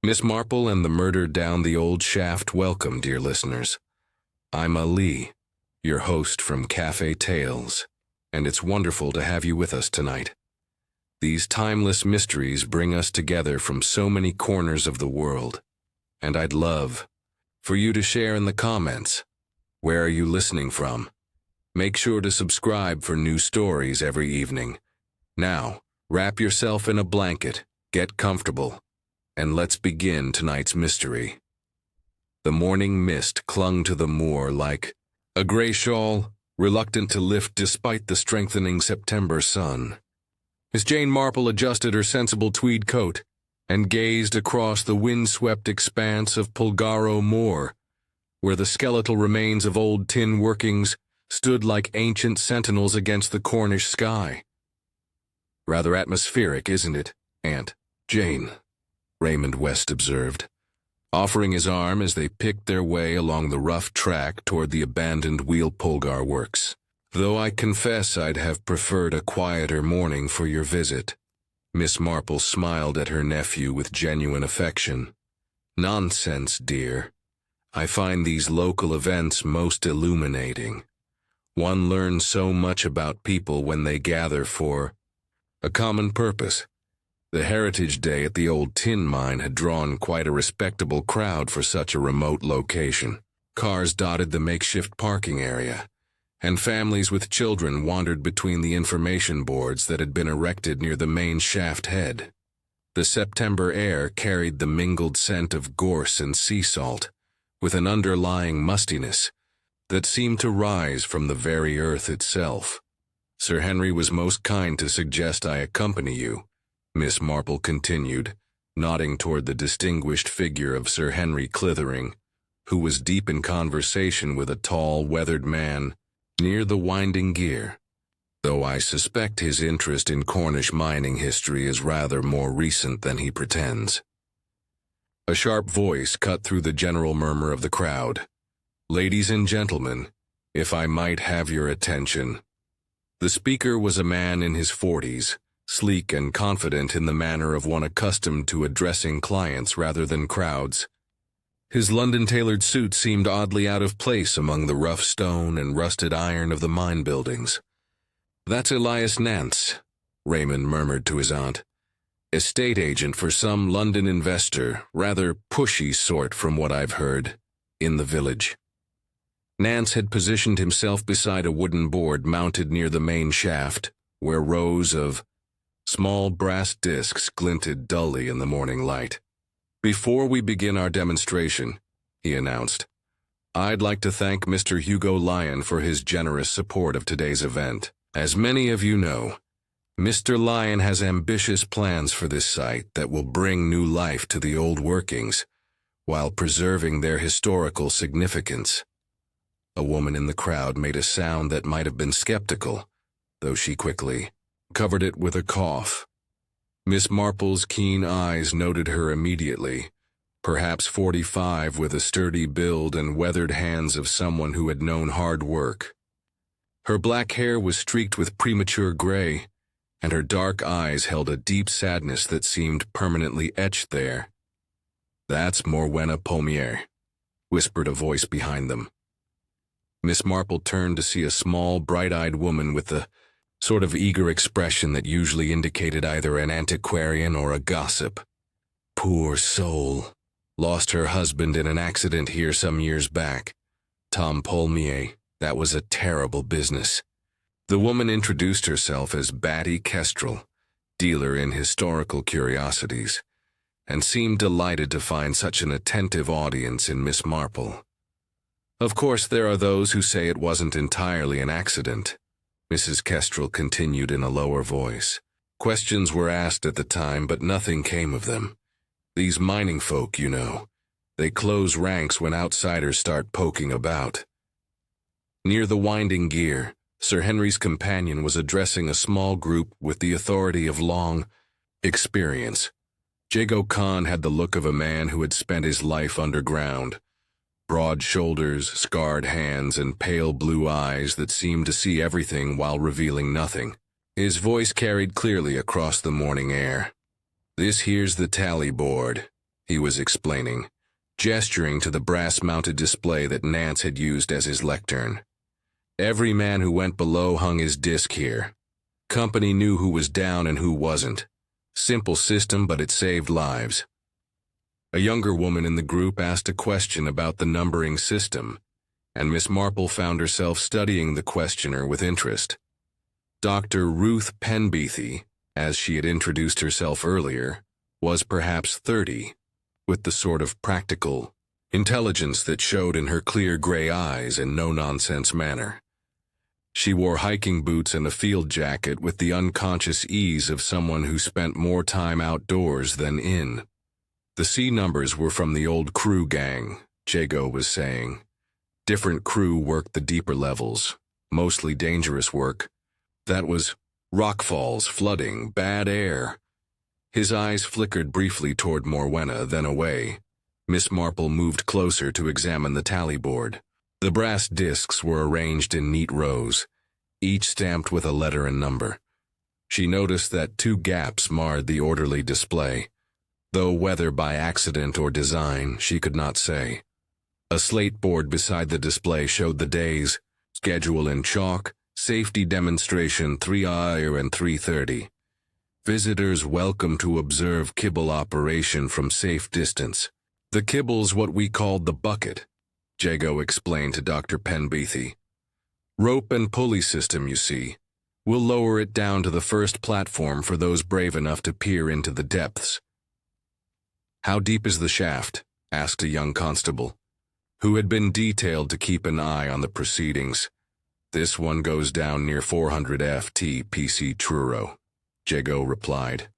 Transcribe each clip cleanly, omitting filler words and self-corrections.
Miss Marple and the murder down the old shaft welcome, dear listeners. I'm Ali, your host from Cafe Tales, and it's wonderful to have you with us tonight. These timeless mysteries bring us together from so many corners of the world, and I'd love for you to share in the comments. Where are you listening from? Make sure to subscribe for new stories every evening. Now, wrap yourself in a blanket, get comfortable, and let's begin tonight's mystery. The morning mist clung to the moor like a gray shawl, reluctant to lift despite the strengthening September sun. Miss Jane Marple adjusted her sensible tweed coat and gazed across the wind-swept expanse of Pulgaro Moor, where the skeletal remains of old tin workings stood like ancient sentinels against the Cornish sky. Rather atmospheric, isn't it, Aunt Jane? Raymond West observed, offering his arm as they picked their way along the rough track toward the abandoned wheel Pulgar works. Though I confess I'd have preferred a quieter morning for your visit. Miss Marple smiled at her nephew with genuine affection. Nonsense, dear. I find these local events most illuminating. One learns so much about people when they gather for a common purpose. The Heritage Day at the old tin mine had drawn quite a respectable crowd for such a remote location. Cars dotted the makeshift parking area, and families with children wandered between the information boards that had been erected near the main shaft head. The September air carried the mingled scent of gorse and sea salt, with an underlying mustiness that seemed to rise from the very earth itself. Sir Henry was most kind to suggest I accompany you, Miss Marple continued, nodding toward the distinguished figure of Sir Henry Clithering, who was deep in conversation with a tall, weathered man near the winding gear, though I suspect his interest in Cornish mining history is rather more recent than he pretends. A sharp voice cut through the general murmur of the crowd. Ladies and gentlemen, if I might have your attention. The speaker was a man in his 40s, sleek and confident in the manner of one accustomed to addressing clients rather than crowds. His London-tailored suit seemed oddly out of place among the rough stone and rusted iron of the mine buildings. That's Elias Nance, Raymond murmured to his aunt. Estate agent for some London investor, rather pushy sort from what I've heard, in the village. Nance had positioned himself beside a wooden board mounted near the main shaft, where rows of small brass discs glinted dully in the morning light. Before we begin our demonstration, he announced, I'd like to thank Mr. Hugo Lyon for his generous support of today's event. As many of you know, Mr. Lyon has ambitious plans for this site that will bring new life to the old workings, while preserving their historical significance. A woman in the crowd made a sound that might have been skeptical, though she quickly covered it with a cough. Miss Marple's keen eyes noted her immediately, perhaps 45 with a sturdy build and weathered hands of someone who had known hard work. Her black hair was streaked with premature gray, and her dark eyes held a deep sadness that seemed permanently etched there. That's Morwenna Pommier, whispered a voice behind them. Miss Marple turned to see a small, bright-eyed woman with the sort of eager expression that usually indicated either an antiquarian or a gossip. Poor soul. Lost her husband in an accident here some years back. Tom Pommier. That was a terrible business. The woman introduced herself as Batty Kestrel, dealer in historical curiosities, and seemed delighted to find such an attentive audience in Miss Marple. Of course, there are those who say it wasn't entirely an accident, Mrs. Kestrel continued in a lower voice. Questions were asked at the time, but nothing came of them. These mining folk, you know, they close ranks when outsiders start poking about. Near the winding gear, Sir Henry's companion was addressing a small group with the authority of long experience. Jago Khan had the look of a man who had spent his life underground. Broad shoulders, scarred hands, and pale blue eyes that seemed to see everything while revealing nothing. His voice carried clearly across the morning air. This here's the tally board. he was explaining, gesturing to the brass-mounted display that Nance had used as his lectern. Every man who went below hung his disc here. Company knew who was down and who wasn't. Simple system, but it saved lives. A younger woman in the group asked a question about the numbering system, and Miss Marple found herself studying the questioner with interest. Dr. Ruth Penbeathy, as she had introduced herself earlier, was perhaps 30, with the sort of practical intelligence that showed in her clear gray eyes and no-nonsense manner. She wore hiking boots and a field jacket with the unconscious ease of someone who spent more time outdoors than in. The C numbers were from the old crew gang, Jago was saying. Different crew worked the deeper levels, mostly dangerous work. That was rockfalls, flooding, bad air. His eyes flickered briefly toward Morwenna, then away. Miss Marple moved closer to examine the tally board. The brass discs were arranged in neat rows, each stamped with a letter and number. She noticed that 2 gaps marred the orderly display, though whether by accident or design, she could not say. A slate board beside the display showed the days, schedule in chalk, safety demonstration 3:00 and 3:30. Visitors welcome to observe kibble operation from safe distance. The kibble's what we called the bucket, Jago explained to Dr. Penbeathy. Rope and pulley system, you see. We'll lower it down to the first platform for those brave enough to peer into the depths. How deep is the shaft? Asked a young constable, who had been detailed to keep an eye on the proceedings. This one goes down near 400 FT PC Truro, Jago replied.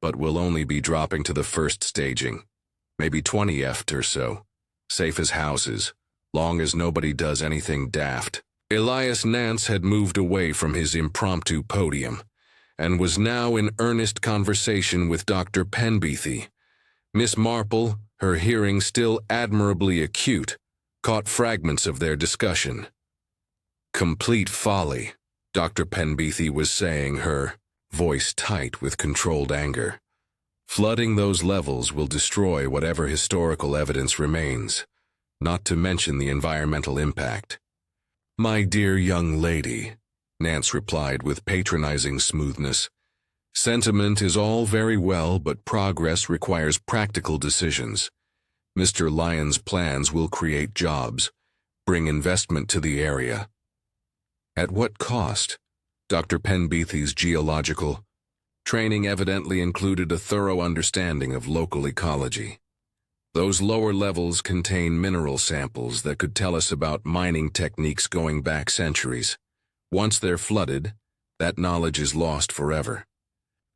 But we'll only be dropping to the first staging, maybe 20 FT or so. Safe as houses, long as nobody does anything daft. Elias Nance had moved away from his impromptu podium, and was now in earnest conversation with Dr. Penbeathy. Miss Marple, her hearing still admirably acute, caught fragments of their discussion. Complete folly, Dr. Penbeathy was saying, her voice tight with controlled anger. Flooding those levels will destroy whatever historical evidence remains, not to mention the environmental impact. My dear young lady, Nance replied with patronizing smoothness, sentiment is all very well, but progress requires practical decisions. Mr. Lyon's plans will create jobs, bring investment to the area. At what cost? Dr. Penbeathy's geological training evidently included a thorough understanding of local ecology. Those lower levels contain mineral samples that could tell us about mining techniques going back centuries. Once they're flooded, that knowledge is lost forever.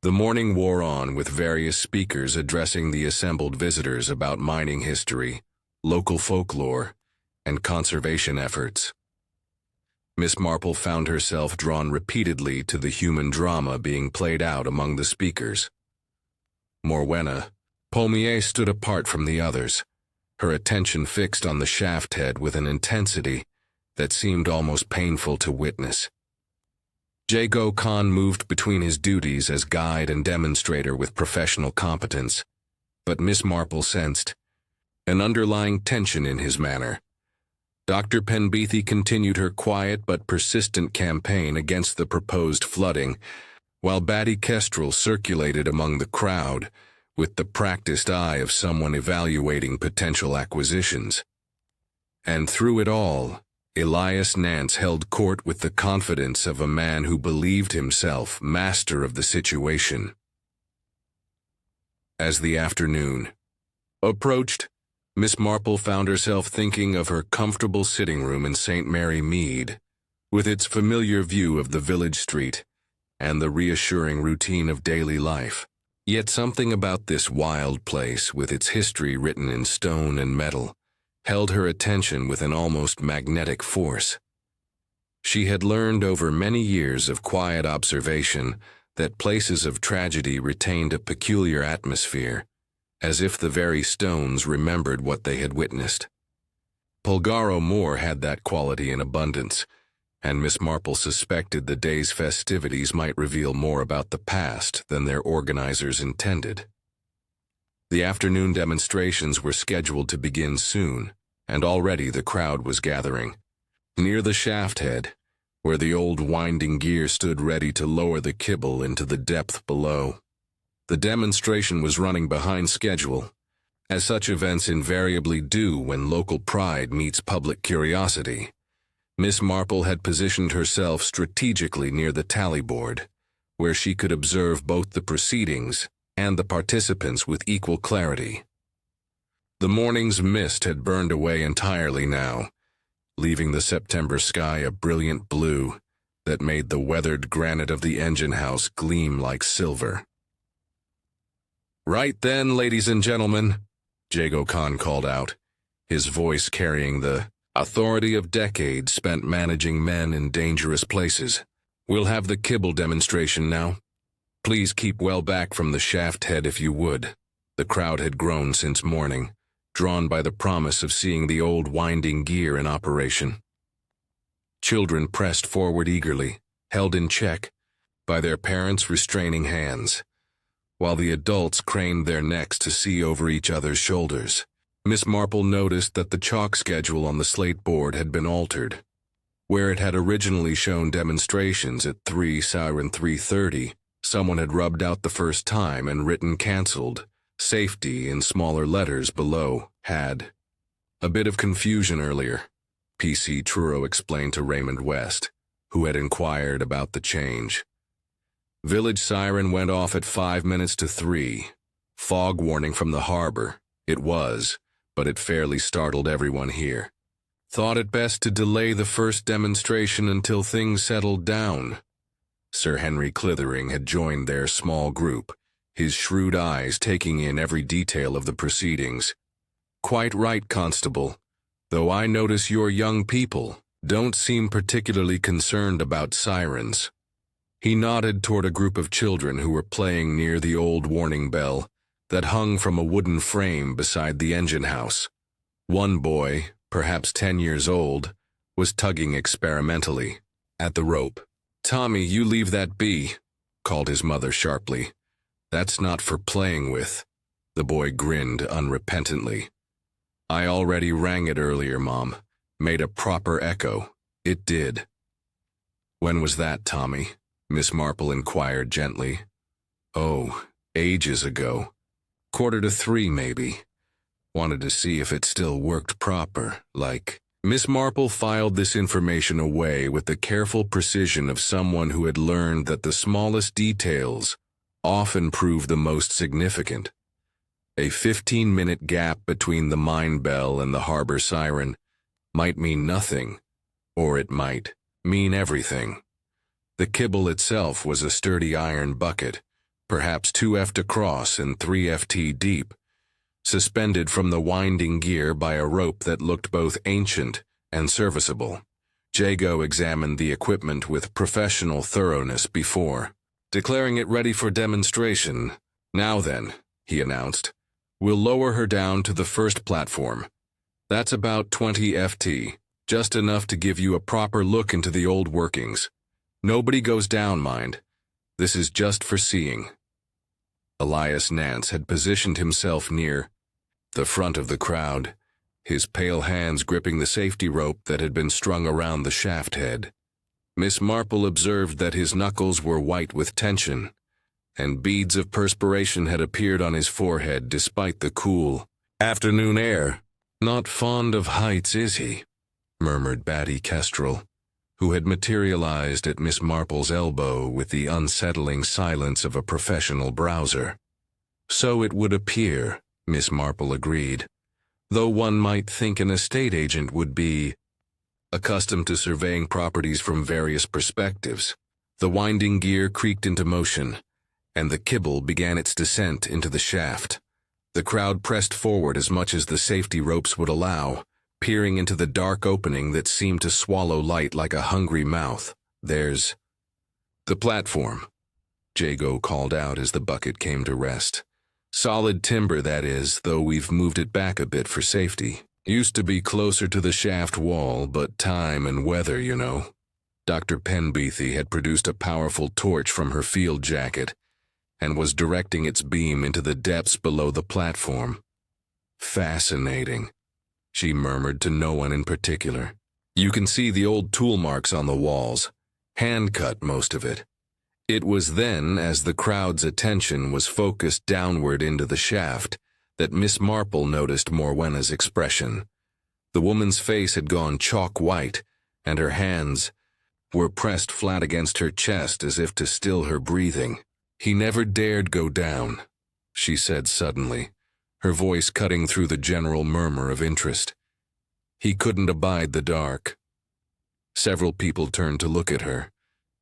The morning wore on with various speakers addressing the assembled visitors about mining history, local folklore, and conservation efforts. Miss Marple found herself drawn repeatedly to the human drama being played out among the speakers. Morwenna, Pommier stood apart from the others, her attention fixed on the shaft head with an intensity that seemed almost painful to witness. Jago Khan moved between his duties as guide and demonstrator with professional competence, but Miss Marple sensed an underlying tension in his manner. Dr. Penbeathy continued her quiet but persistent campaign against the proposed flooding, while Batty Kestrel circulated among the crowd with the practiced eye of someone evaluating potential acquisitions. And through it all, Elias Nance held court with the confidence of a man who believed himself master of the situation. As the afternoon approached, Miss Marple found herself thinking of her comfortable sitting room in St. Mary Mead, with its familiar view of the village street and the reassuring routine of daily life. Yet something about this wild place, with its history written in stone and metal, held her attention with an almost magnetic force. She had learned over many years of quiet observation that places of tragedy retained a peculiar atmosphere, as if the very stones remembered what they had witnessed. Pulgaro Moor had that quality in abundance, and Miss Marple suspected the day's festivities might reveal more about the past than their organizers intended. The afternoon demonstrations were scheduled to begin soon, and already the crowd was gathering. Near the shaft head, where the old winding gear stood ready to lower the kibble into the depth below. The demonstration was running behind schedule, as such events invariably do when local pride meets public curiosity. Miss Marple had positioned herself strategically near the tally board, where she could observe both the proceedings and the participants with equal clarity. The morning's mist had burned away entirely now, leaving the September sky a brilliant blue that made the weathered granite of the engine house gleam like silver. "Right then, ladies and gentlemen," Jago Khan called out, his voice carrying the authority of decades spent managing men in dangerous places. "We'll have the kibble demonstration now. Please keep well back from the shaft head if you would." The crowd had grown since morning, drawn by the promise of seeing the old winding gear in operation. Children pressed forward eagerly, held in check by their parents' restraining hands, while the adults craned their necks to see over each other's shoulders. Miss Marple noticed that the chalk schedule on the slate board had been altered. Where it had originally shown demonstrations at 3:30, someone had rubbed out the first time and written "canceled," "safety" in smaller letters below, had. "A bit of confusion earlier," P.C. Truro explained to Raymond West, who had inquired about the change. "Village siren went off at 3:05. Fog warning from the harbor. It was, but it fairly startled everyone here. Thought it best to delay the first demonstration until things settled down." Sir Henry Clithering had joined their small group, his shrewd eyes taking in every detail of the proceedings. "Quite right, Constable, though I notice your young people don't seem particularly concerned about sirens." He nodded toward a group of children who were playing near the old warning bell that hung from a wooden frame beside the engine house. One boy, perhaps 10 years old, was tugging experimentally at the rope. "Tommy, you leave that be," called his mother sharply. "That's not for playing with." The boy grinned unrepentantly. "I already rang it earlier, Mom. Made a proper echo. It did." "When was that, Tommy?" Miss Marple inquired gently. "Oh, ages ago. 2:45, maybe. Wanted to see if it still worked proper, like." Miss Marple filed this information away with the careful precision of someone who had learned that the smallest details often prove the most significant. A 15-minute gap between the mine bell and the harbor siren might mean nothing, or it might mean everything. The kibble itself was a sturdy iron bucket, perhaps 2 ft across and 3 ft deep, suspended from the winding gear by a rope that looked both ancient and serviceable. Jago examined the equipment with professional thoroughness before declaring it ready for demonstration. "Now then," he announced, "we'll lower her down to the first platform. That's about 20 ft, just enough to give you a proper look into the old workings. Nobody goes down, mind. This is just for seeing." Elias Nance had positioned himself near the front of the crowd, his pale hands gripping the safety rope that had been strung around the shaft head. Miss Marple observed that his knuckles were white with tension, and beads of perspiration had appeared on his forehead despite the cool afternoon air. "Not fond of heights, is he?" murmured Batty Kestrel, who had materialized at Miss Marple's elbow with the unsettling silence of a professional browser. "So it would appear," Miss Marple agreed, "though one might think an estate agent would be accustomed to surveying properties from various perspectives." The winding gear creaked into motion, and the kibble began its descent into the shaft. The crowd pressed forward as much as the safety ropes would allow, peering into the dark opening that seemed to swallow light like a hungry mouth. "There's the platform," Jago called out as the bucket came to rest. "Solid timber, that is, though we've moved it back a bit for safety. Used to be closer to the shaft wall, but time and weather, you know." Dr. Penbeathy had produced a powerful torch from her field jacket and was directing its beam into the depths below the platform. Fascinating, she murmured to no one in particular. You can see the old tool marks on the walls, hand-cut most of it. It was then, as the crowd's attention was focused downward into the shaft, that Miss Marple noticed Morwenna's expression. The woman's face had gone chalk white, and her hands were pressed flat against her chest as if to still her breathing. He never dared go down, she said suddenly, her voice cutting through the general murmur of interest. He couldn't abide the dark. Several people turned to look at her,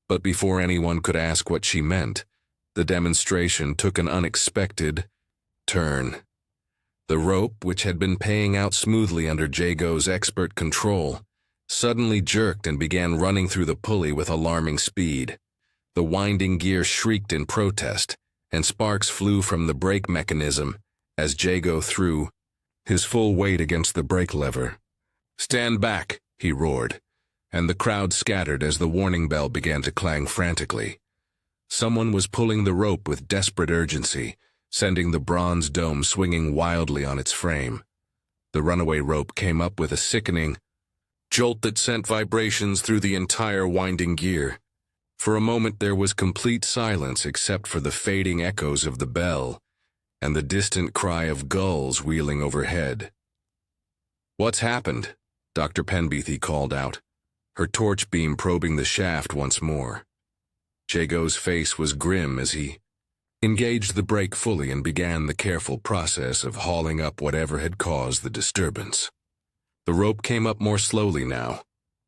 but before anyone could ask what she meant, the demonstration took an unexpected turn. The rope, which had been paying out smoothly under Jago's expert control, suddenly jerked and began running through the pulley with alarming speed. The winding gear shrieked in protest, and sparks flew from the brake mechanism as Jago threw his full weight against the brake lever. "Stand back," he roared, and the crowd scattered as the warning bell began to clang frantically. Someone was pulling the rope with desperate urgency, sending the bronze dome swinging wildly on its frame. The runaway rope came up with a sickening jolt that sent vibrations through the entire winding gear. For a moment there was complete silence except for the fading echoes of the bell and the distant cry of gulls wheeling overhead. "What's happened?" Dr. Penbeathy called out, her torch beam probing the shaft once more. Jago's face was grim as he engaged the brake fully and began the careful process of hauling up whatever had caused the disturbance. The rope came up more slowly now,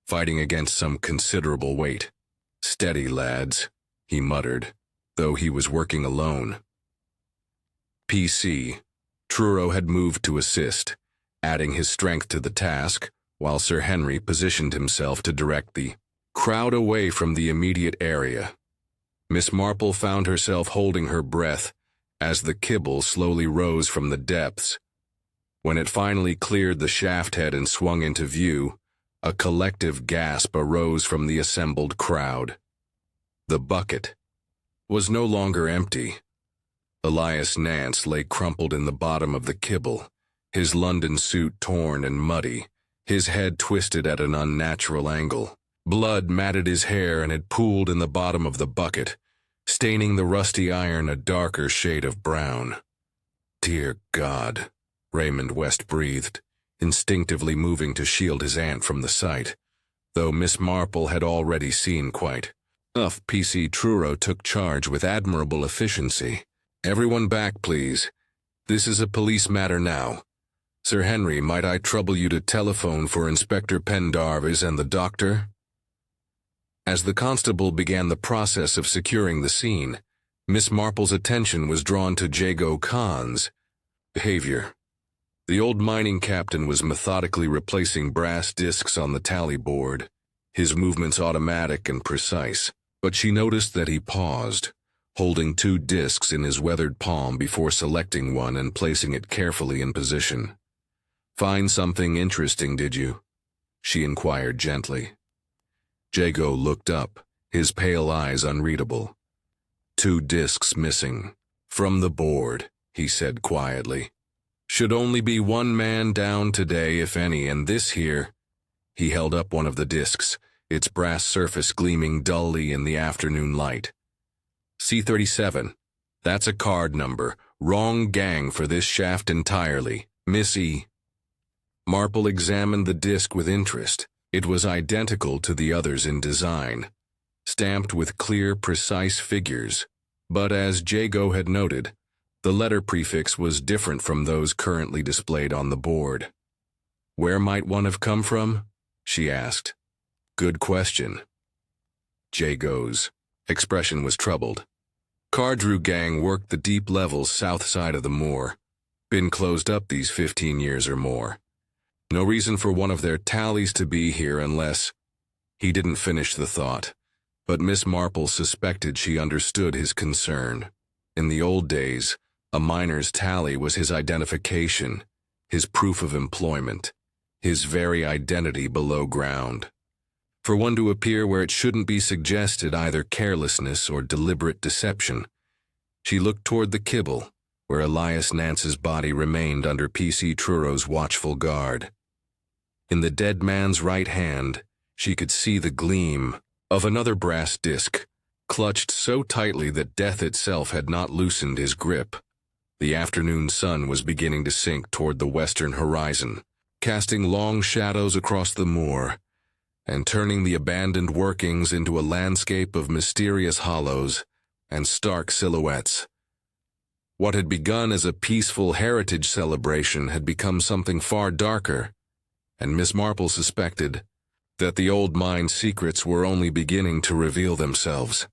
fighting against some considerable weight. "Steady, lads," he muttered, though he was working alone. PC. Truro had moved to assist, adding his strength to the task, while Sir Henry positioned himself to direct the crowd away from the immediate area. Miss Marple found herself holding her breath as the kibble slowly rose from the depths. When it finally cleared the shaft head and swung into view, a collective gasp arose from the assembled crowd. The bucket was no longer empty. Elias Nance lay crumpled in the bottom of the kibble, his London suit torn and muddy, his head twisted at an unnatural angle. Blood matted his hair and had pooled in the bottom of the bucket, staining the rusty iron a darker shade of brown. "Dear God," Raymond West breathed, instinctively moving to shield his aunt from the sight, though Miss Marple had already seen quite enough. PC Truro took charge with admirable efficiency. "Everyone back, please. This is a police matter now. Sir Henry, might I trouble you to telephone for Inspector Pendarvis and the doctor?" As the constable began the process of securing the scene, Miss Marple's attention was drawn to Jago Khan's behavior. The old mining captain was methodically replacing brass discs on the tally board, his movements automatic and precise, but she noticed that he paused, holding 2 discs in his weathered palm before selecting one and placing it carefully in position. "Find something interesting, did you?" she inquired gently. Jago looked up, his pale eyes unreadable. 2 discs missing. "From the board," he said quietly. "Should only be 1 man down today, if any, and this here." He held up one of the discs, its brass surface gleaming dully in the afternoon light. "C37. That's a card number. Wrong gang for this shaft entirely. Miss E." Marple examined the disc with interest. It was identical to the others in design, stamped with clear, precise figures, but as Jago had noted, the letter prefix was different from those currently displayed on the board. "Where might one have come from?" she asked. "Good question." Jago's expression was troubled. "Cardrew gang worked the deep levels south side of the moor. Been closed up these 15 years or more. No reason for one of their tallies to be here unless—" He didn't finish the thought, but Miss Marple suspected she understood his concern. In the old days, a miner's tally was his identification, his proof of employment, his very identity below ground. For one to appear where it shouldn't be suggested either carelessness or deliberate deception. She looked toward the kibble, where Elias Nance's body remained under P.C. Truro's watchful guard. In the dead man's right hand, she could see the gleam of another brass disc, clutched so tightly that death itself had not loosened his grip. The afternoon sun was beginning to sink toward the western horizon, casting long shadows across the moor, and turning the abandoned workings into a landscape of mysterious hollows and stark silhouettes. What had begun as a peaceful heritage celebration had become something far darker, and Miss Marple suspected that the old mine's secrets were only beginning to reveal themselves.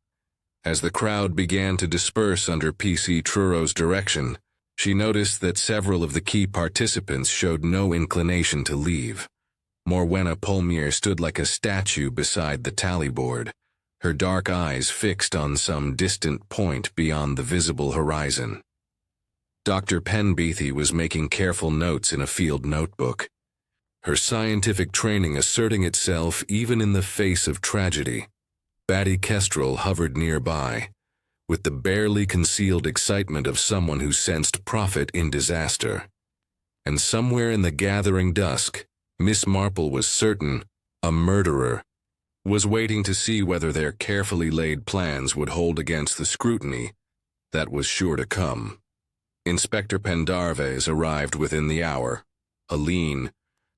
As the crowd began to disperse under P.C. Truro's direction, she noticed that several of the key participants showed no inclination to leave. Morwenna Polmier stood like a statue beside the tally board, her dark eyes fixed on some distant point beyond the visible horizon. Dr. Penbeathy was making careful notes in a field notebook, her scientific training asserting itself even in the face of tragedy. Batty Kestrel hovered nearby, with the barely concealed excitement of someone who sensed profit in disaster. And somewhere in the gathering dusk, Miss Marple was certain a murderer was waiting to see whether their carefully laid plans would hold against the scrutiny that was sure to come. Inspector Pendarves arrived within the hour, a lean,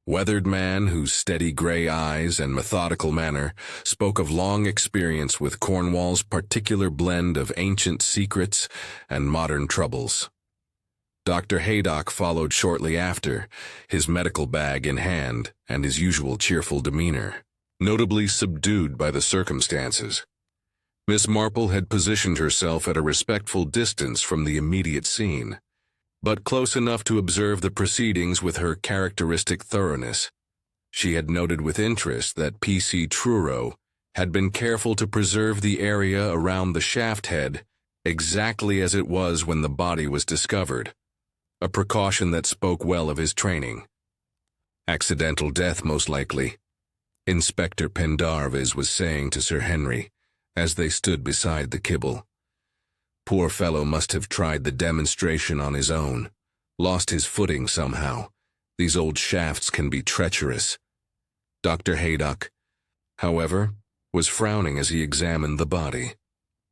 weathered man whose steady gray eyes and methodical manner spoke of long experience with Cornwall's particular blend of ancient secrets and modern troubles. Dr. Haydock followed shortly after, his medical bag in hand and his usual cheerful demeanor, notably subdued by the circumstances. Miss Marple had positioned herself at a respectful distance from the immediate scene, but close enough to observe the proceedings with her characteristic thoroughness. She had noted with interest that P.C. Truro had been careful to preserve the area around the shaft head exactly as it was when the body was discovered, a precaution that spoke well of his training. Accidental death, most likely, Inspector Pendarves was saying to Sir Henry, as they stood beside the kibble. Poor fellow must have tried the demonstration on his own, lost his footing somehow. These old shafts can be treacherous. Dr. Haydock, however, was frowning as he examined the body.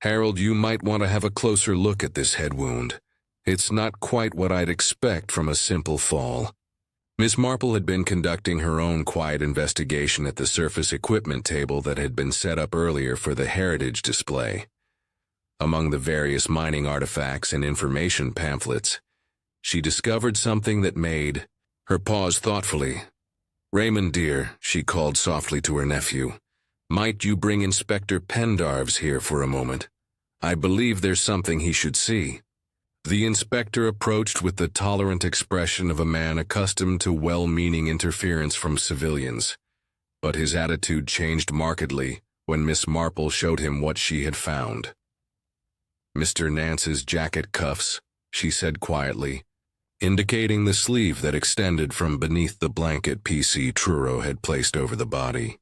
Harold, you might want to have a closer look at this head wound. It's not quite what I'd expect from a simple fall. Miss Marple had been conducting her own quiet investigation at the surface equipment table that had been set up earlier for the heritage display. Among the various mining artifacts and information pamphlets, she discovered something that made her pause thoughtfully. "Raymond, dear," she called softly to her nephew, "might you bring Inspector Pendarves here for a moment? I believe there's something he should see." The inspector approached with the tolerant expression of a man accustomed to well-meaning interference from civilians, but his attitude changed markedly when Miss Marple showed him what she had found. "Mr. Nance's jacket cuffs," she said quietly, indicating the sleeve that extended from beneath the blanket P.C. Truro had placed over the body.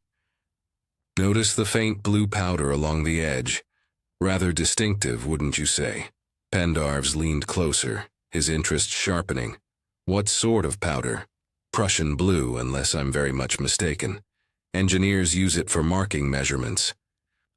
"Notice the faint blue powder along the edge. Rather distinctive, wouldn't you say?" Pendarves leaned closer, his interest sharpening. "What sort of powder?" "Prussian blue, unless I'm very much mistaken. Engineers use it for marking measurements.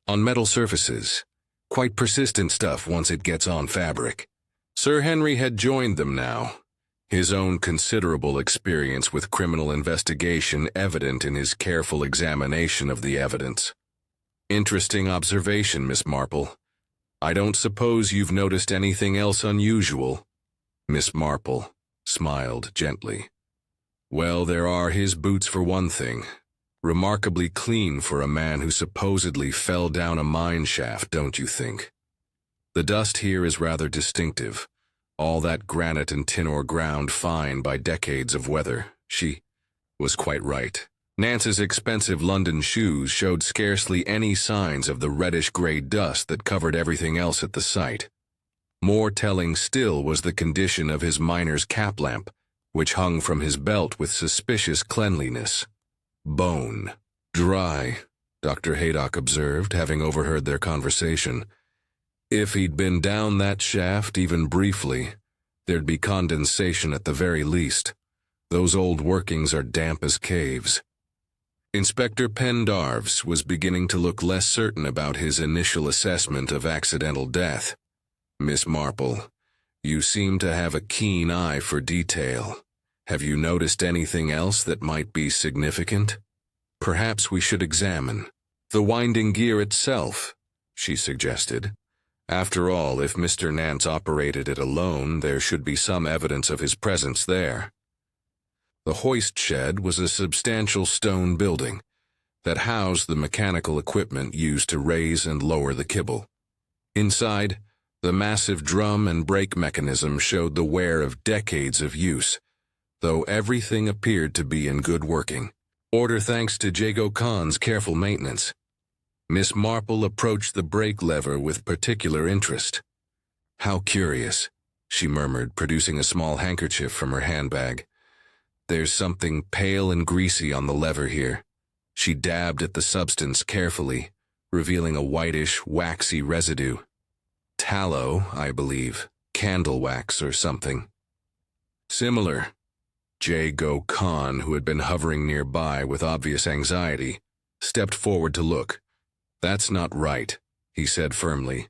On metal surfaces. Quite persistent stuff once it gets on fabric." Sir Henry had joined them now, his own considerable experience with criminal investigation evident in his careful examination of the evidence. "Interesting observation, Miss Marple. I don't suppose you've noticed anything else unusual?" Miss Marple smiled gently. "Well, there are his boots for one thing. Remarkably clean for a man who supposedly fell down a mine shaft, don't you think? The dust here is rather distinctive, all that granite and tin ore ground fine by decades of weather." She was quite right. Nance's expensive London shoes showed scarcely any signs of the reddish-gray dust that covered everything else at the site. More telling still was the condition of his miner's cap lamp, which hung from his belt with suspicious cleanliness. "Bone. Dry," Dr. Haydock observed, having overheard their conversation. If he'd been down that shaft even briefly, there'd be condensation at the very least. Those old workings are damp as caves. Inspector Pendarves was beginning to look less certain about his initial assessment of accidental death. Miss Marple, you seem to have a keen eye for detail. Have you noticed anything else that might be significant? Perhaps we should examine the winding gear itself, she suggested. After all, if Mr. Nance operated it alone, there should be some evidence of his presence there. The hoist shed was a substantial stone building that housed the mechanical equipment used to raise and lower the kibble. Inside, the massive drum and brake mechanism showed the wear of decades of use, though everything appeared to be in good working order thanks to Jago Khan's careful maintenance. Miss Marple approached the brake lever with particular interest. "How curious," she murmured, producing a small handkerchief from her handbag. "There's something pale and greasy on the lever here." She dabbed at the substance carefully, revealing a whitish, waxy residue. "Tallow, I believe. Candle wax or something." "Similar." Jago Khan, who had been hovering nearby with obvious anxiety, stepped forward to look. "That's not right," he said firmly.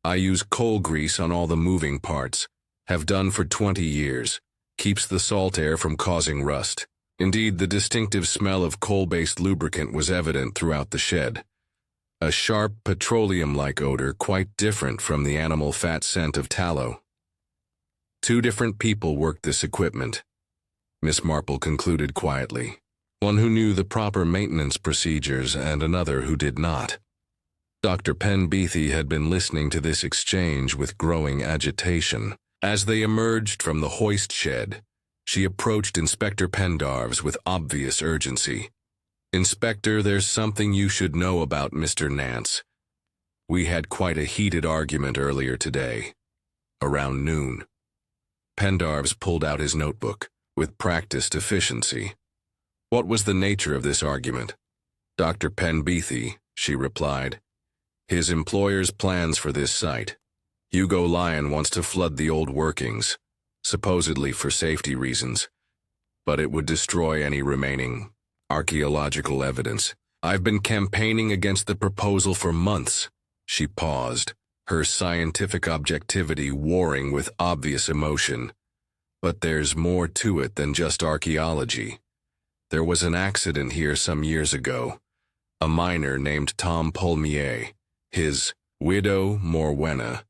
"I use coal grease on all the moving parts. Have done for 20 years. Keeps the salt air from causing rust." Indeed, the distinctive smell of coal-based lubricant was evident throughout the shed. A sharp, petroleum-like odor quite different from the animal fat scent of tallow. 2 different people worked this equipment, Miss Marple concluded quietly. One who knew the proper maintenance procedures and another who did not. Dr. Penbeathy had been listening to this exchange with growing agitation. As they emerged from the hoist shed, she approached Inspector Pendarves with obvious urgency. "Inspector, there's something you should know about Mr. Nance. We had quite a heated argument earlier today, around noon." Pendarves pulled out his notebook with practiced efficiency. "What was the nature of this argument?" "Dr. Penbeathy," she replied. "His employer's plans for this site. Hugo Lyon wants to flood the old workings, supposedly for safety reasons, but it would destroy any remaining archaeological evidence. I've been campaigning against the proposal for months." She paused, her scientific objectivity warring with obvious emotion. "But there's more to it than just archaeology. There was an accident here some years ago. A miner named Tom Polmier, his widow, Morwenna,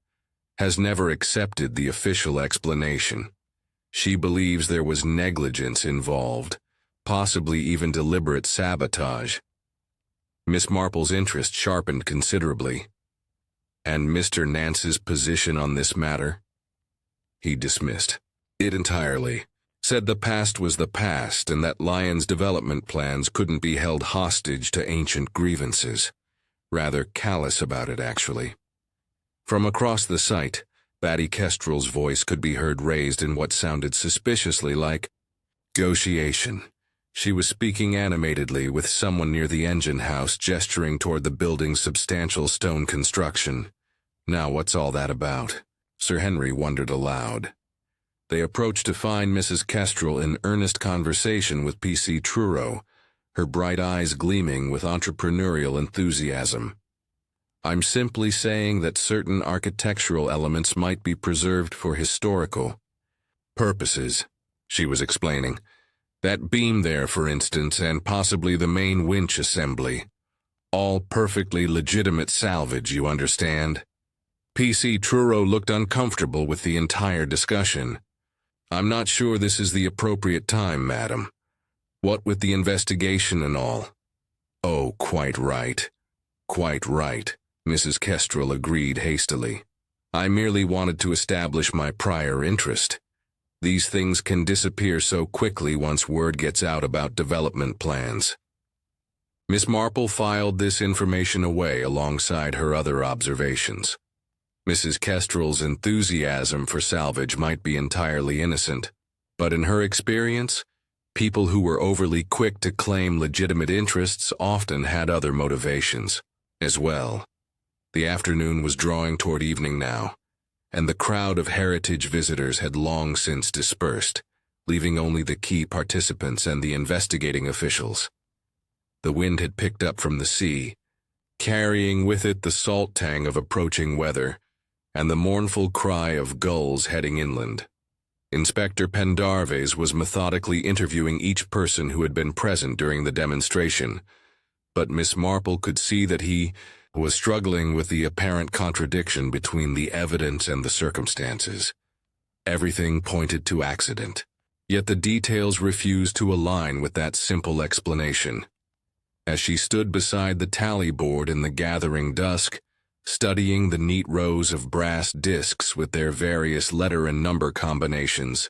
has never accepted the official explanation. She believes there was negligence involved, possibly even deliberate sabotage." Miss Marple's interest sharpened considerably. "And Mr. Nance's position on this matter?" He dismissed it entirely. Said the past was the past and that Lyon's development plans couldn't be held hostage to ancient grievances. Rather callous about it, actually. From across the site, Batty Kestrel's voice could be heard raised in what sounded suspiciously like negotiation. She was speaking animatedly with someone near the engine house, gesturing toward the building's substantial stone construction. Now what's all that about? Sir Henry wondered aloud. They approached to find Mrs. Kestrel in earnest conversation with P.C. Truro, her bright eyes gleaming with entrepreneurial enthusiasm. "I'm simply saying that certain architectural elements might be preserved for historical purposes," she was explaining. "That beam there, for instance, and possibly the main winch assembly. All perfectly legitimate salvage, you understand?" P.C. Truro looked uncomfortable with the entire discussion. "I'm not sure this is the appropriate time, madam. What with the investigation and all." "Oh, quite right. Quite right," Mrs. Kestrel agreed hastily. "I merely wanted to establish my prior interest. These things can disappear so quickly once word gets out about development plans." Miss Marple filed this information away alongside her other observations. Mrs. Kestrel's enthusiasm for salvage might be entirely innocent, but in her experience, people who were overly quick to claim legitimate interests often had other motivations as well. The afternoon was drawing toward evening now, and the crowd of heritage visitors had long since dispersed, leaving only the key participants and the investigating officials. The wind had picked up from the sea, carrying with it the salt tang of approaching weather and the mournful cry of gulls heading inland. Inspector Pendarvis was methodically interviewing each person who had been present during the demonstration, but Miss Marple could see that he was struggling with the apparent contradiction between the evidence and the circumstances. Everything pointed to accident, yet the details refused to align with that simple explanation. As she stood beside the tally board in the gathering dusk, studying the neat rows of brass discs with their various letter and number combinations,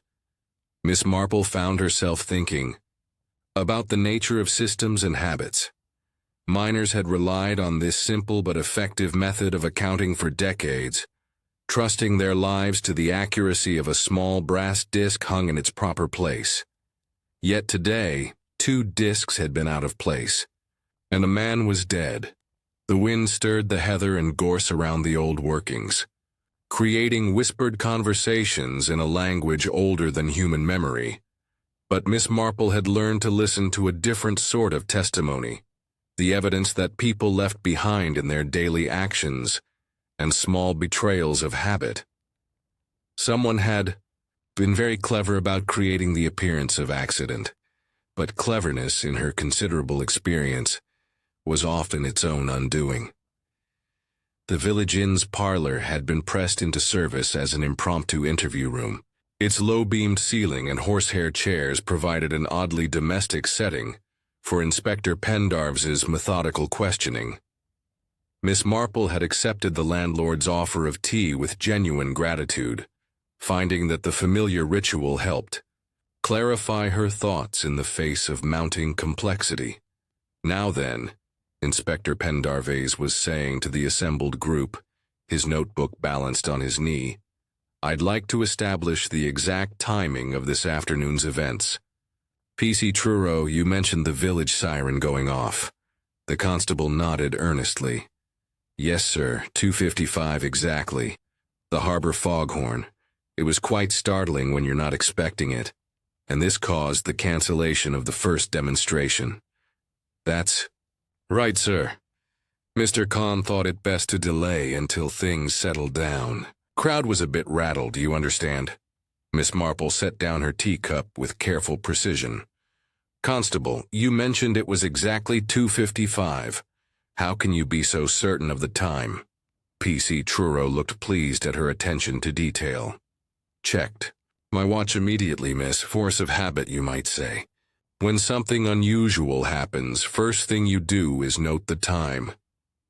Miss Marple found herself thinking about the nature of systems and habits. Miners had relied on this simple but effective method of accounting for decades, trusting their lives to the accuracy of a small brass disc hung in its proper place. Yet today, 2 discs had been out of place, and a man was dead. The wind stirred the heather and gorse around the old workings, creating whispered conversations in a language older than human memory. But Miss Marple had learned to listen to a different sort of testimony, the evidence that people left behind in their daily actions and small betrayals of habit. Someone had been very clever about creating the appearance of accident, but cleverness, in her considerable experience, was often its own undoing. The village inn's parlor had been pressed into service as an impromptu interview room. Its low-beamed ceiling and horsehair chairs provided an oddly domestic setting for Inspector Pendarvis's methodical questioning. Miss Marple had accepted the landlord's offer of tea with genuine gratitude, finding that the familiar ritual helped clarify her thoughts in the face of mounting complexity. "Now then," Inspector Pendarvis was saying to the assembled group, his notebook balanced on his knee, "I'd like to establish the exact timing of this afternoon's events. P.C. Truro, you mentioned the village siren going off." The constable nodded earnestly. "Yes, sir, 2:55 exactly. The harbor foghorn. It was quite startling when you're not expecting it, and this caused the cancellation of the first demonstration." "That's right, sir. Mr. Khan thought it best to delay until things settled down. Crowd was a bit rattled, you understand." Miss Marple set down her teacup with careful precision. "Constable, you mentioned it was exactly 2:55. How can you be so certain of the time?" P.C. Truro looked pleased at her attention to detail. "Checked my watch immediately, miss. Force of habit, you might say. When something unusual happens, first thing you do is note the time."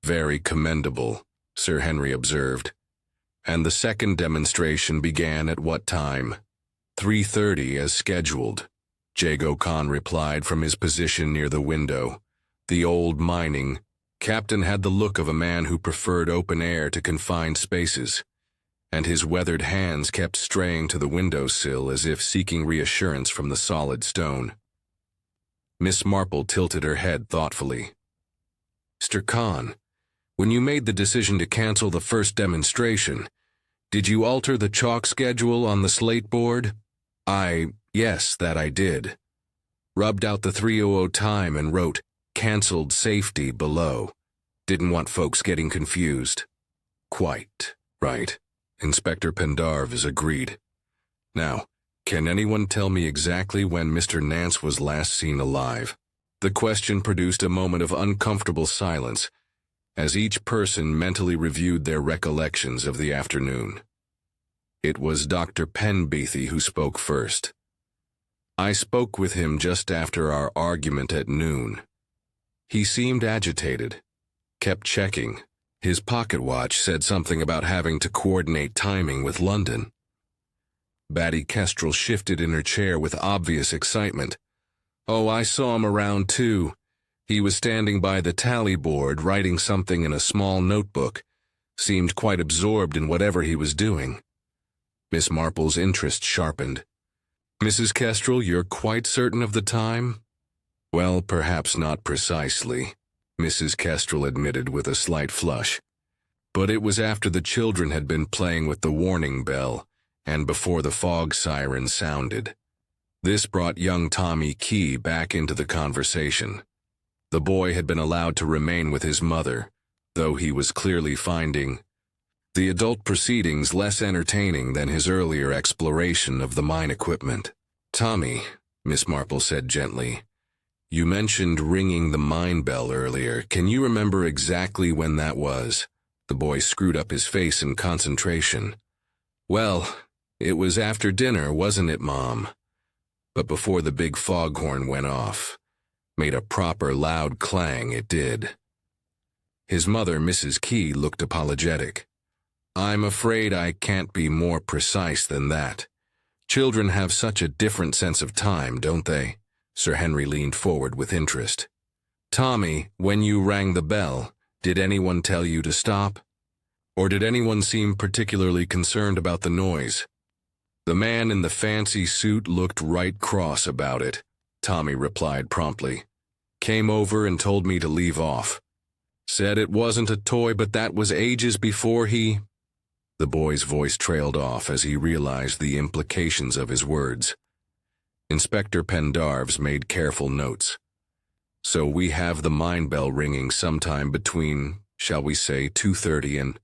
"Very commendable," Sir Henry observed. "And the second demonstration began at what time?" 3:30 as scheduled," Jago Khan replied from his position near the window. The old mining captain had the look of a man who preferred open air to confined spaces, and his weathered hands kept straying to the windowsill as if seeking reassurance from the solid stone. Miss Marple tilted her head thoughtfully. "Mr. Khan, when you made the decision to cancel the first demonstration, did you alter the chalk schedule on the slate board?" Yes, that I did. Rubbed out the 3:00 time and wrote, 'Cancelled safety' below. Didn't want folks getting confused." "Quite right," Inspector Pendarvis agreed. "Now, can anyone tell me exactly when Mr. Nance was last seen alive?" The question produced a moment of uncomfortable silence, as each person mentally reviewed their recollections of the afternoon. It was Dr. Penbeathy who spoke first. "I spoke with him just after our argument at noon. He seemed agitated, kept checking. His pocket watch said something about having to coordinate timing with London." Batty Kestrel shifted in her chair with obvious excitement. "Oh, I saw him around too. He was standing by the tally board, writing something in a small notebook. Seemed quite absorbed in whatever he was doing." Miss Marple's interest sharpened. "Mrs. Kestrel, you're quite certain of the time?" "Well, perhaps not precisely," Mrs. Kestrel admitted with a slight flush. But it was after the children had been playing with the warning bell and before the fog siren sounded. This brought young Tommy Key back into the conversation. The boy had been allowed to remain with his mother, though he was clearly finding the adult proceedings less entertaining than his earlier exploration of the mine equipment. "Tommy," Miss Marple said gently, "you mentioned ringing the mine bell earlier. Can you remember exactly when that was?" The boy screwed up his face in concentration. "Well, it was after dinner, wasn't it, Mom? But before the big foghorn went off. Made a proper loud clang, it did." His mother, Mrs. Key, looked apologetic. "I'm afraid I can't be more precise than that. Children have such a different sense of time, don't they?" Sir Henry leaned forward with interest. "Tommy, when you rang the bell, did anyone tell you to stop? Or did anyone seem particularly concerned about the noise?" "The man in the fancy suit looked right cross about it," Tommy replied promptly. "Came over and told me to leave off. Said it wasn't a toy, but that was ages before he—" The boy's voice trailed off as he realized the implications of his words. Inspector Pendarves made careful notes. "So we have the mine bell ringing sometime between, shall we say, 2:30 and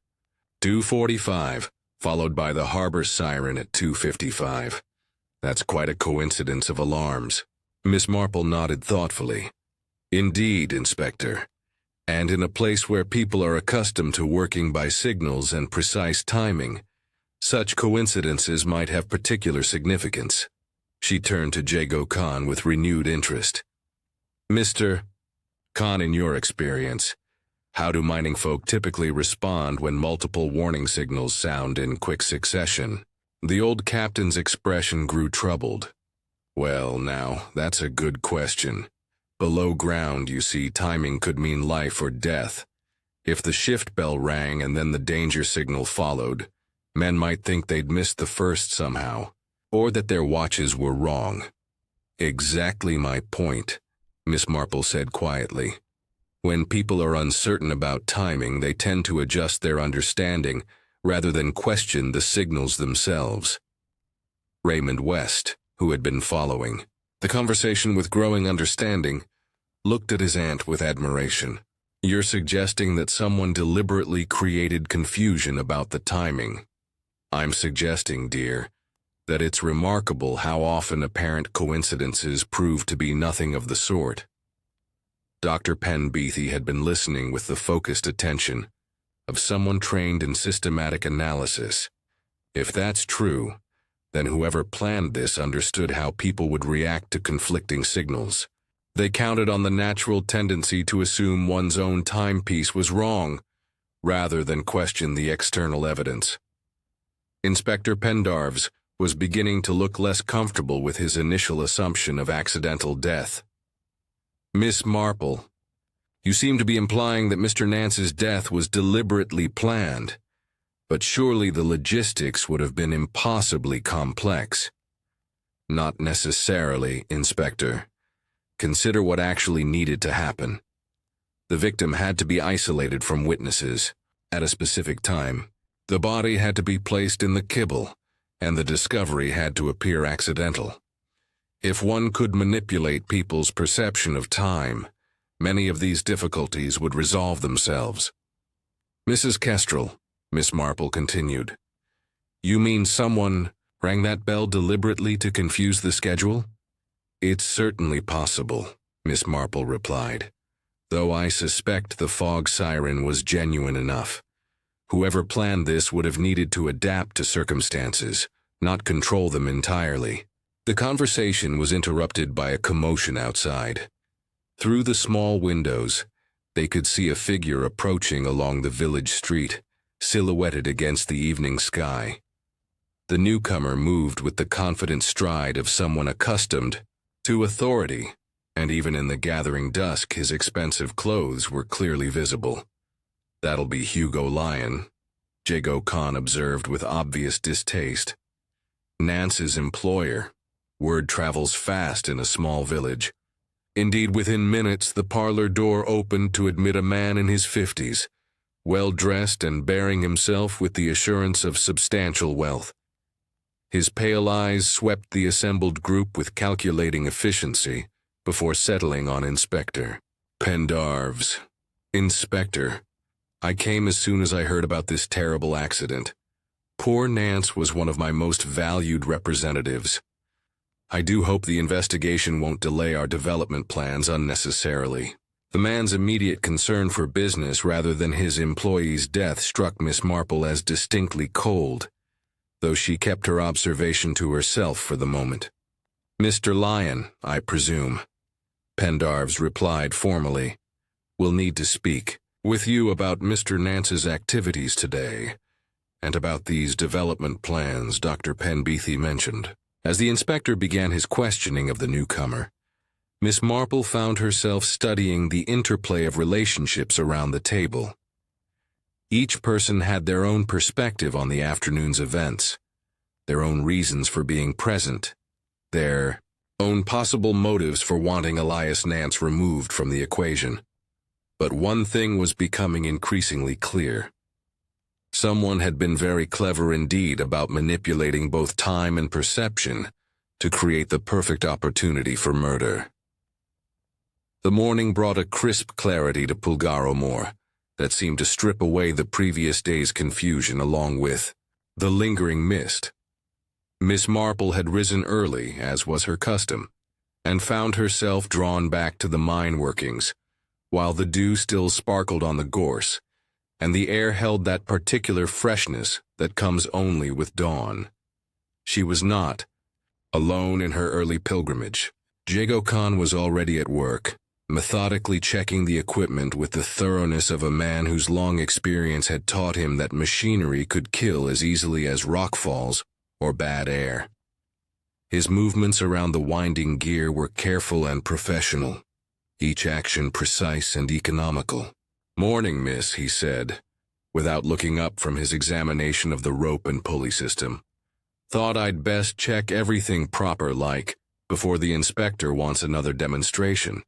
2:45, followed by the harbor siren at 2:55. That's quite a coincidence of alarms." Miss Marple nodded thoughtfully. "Indeed, Inspector. And in a place where people are accustomed to working by signals and precise timing, such coincidences might have particular significance." She turned to Jago Khan with renewed interest. "Mr. Khan, in your experience, how do mining folk typically respond when multiple warning signals sound in quick succession?" The old captain's expression grew troubled. "Well, now, that's a good question. Below ground, you see, timing could mean life or death. If the shift bell rang and then the danger signal followed, men might think they'd missed the first somehow, or that their watches were wrong." "Exactly my point," Miss Marple said quietly. "When people are uncertain about timing, they tend to adjust their understanding rather than question the signals themselves." Raymond West, who had been following the conversation with growing understanding, looked at his aunt with admiration. "You're suggesting that someone deliberately created confusion about the timing." "I'm suggesting, dear, that it's remarkable how often apparent coincidences prove to be nothing of the sort." Dr. Penbeathy had been listening with the focused attention of someone trained in systematic analysis. If that's true, then whoever planned this understood how people would react to conflicting signals. They counted on the natural tendency to assume one's own timepiece was wrong, rather than question the external evidence. Inspector Pendarves was beginning to look less comfortable with his initial assumption of accidental death. "Miss Marple, you seem to be implying that Mr. Nance's death was deliberately planned, but surely the logistics would have been impossibly complex." "Not necessarily, Inspector. Consider what actually needed to happen. The victim had to be isolated from witnesses at a specific time. The body had to be placed in the kibble, and the discovery had to appear accidental. If one could manipulate people's perception of time, many of these difficulties would resolve themselves." "Mrs. Kestrel," Miss Marple continued, "you mean someone rang that bell deliberately to confuse the schedule?" "It's certainly possible," Miss Marple replied, "though I suspect the fog siren was genuine enough. Whoever planned this would have needed to adapt to circumstances, not control them entirely." The conversation was interrupted by a commotion outside. Through the small windows, they could see a figure approaching along the village street, silhouetted against the evening sky. The newcomer moved with the confident stride of someone accustomed to authority, and even in the gathering dusk his expensive clothes were clearly visible. "That'll be Hugo Lyon," Jago Khan observed with obvious distaste. "Nance's employer. Word travels fast in a small village." Indeed, within minutes the parlor door opened to admit a man in his 50s, well-dressed and bearing himself with the assurance of substantial wealth. His pale eyes swept the assembled group with calculating efficiency before settling on Inspector Pendarves. Inspector, I came as soon as I heard about this terrible accident. Poor Nance was one of my most valued representatives. I do hope the investigation won't delay our development plans unnecessarily. The man's immediate concern for business rather than his employee's death struck Miss Marple as distinctly cold, though she kept her observation to herself for the moment. Mr. Lyon, I presume, Pendarves replied formally, will need to speak with you about Mr. Nance's activities today, and about these development plans Dr. Penbeathy mentioned. As the inspector began his questioning of the newcomer, Miss Marple found herself studying the interplay of relationships around the table. Each person had their own perspective on the afternoon's events, their own reasons for being present, their own possible motives for wanting Elias Nance removed from the equation. But one thing was becoming increasingly clear. Someone had been very clever indeed about manipulating both time and perception to create the perfect opportunity for murder. The morning brought a crisp clarity to Pulgaromore that seemed to strip away the previous day's confusion along with the lingering mist. Miss Marple had risen early, as was her custom, and found herself drawn back to the mine workings, while the dew still sparkled on the gorse, and the air held that particular freshness that comes only with dawn. She was not alone in her early pilgrimage. Jago Khan was already at work, methodically checking the equipment with the thoroughness of a man whose long experience had taught him that machinery could kill as easily as rockfalls or bad air. His movements around the winding gear were careful and professional, each action precise and economical. "Morning, miss," he said, without looking up from his examination of the rope and pulley system. "Thought I'd best check everything proper like before the inspector wants another demonstration."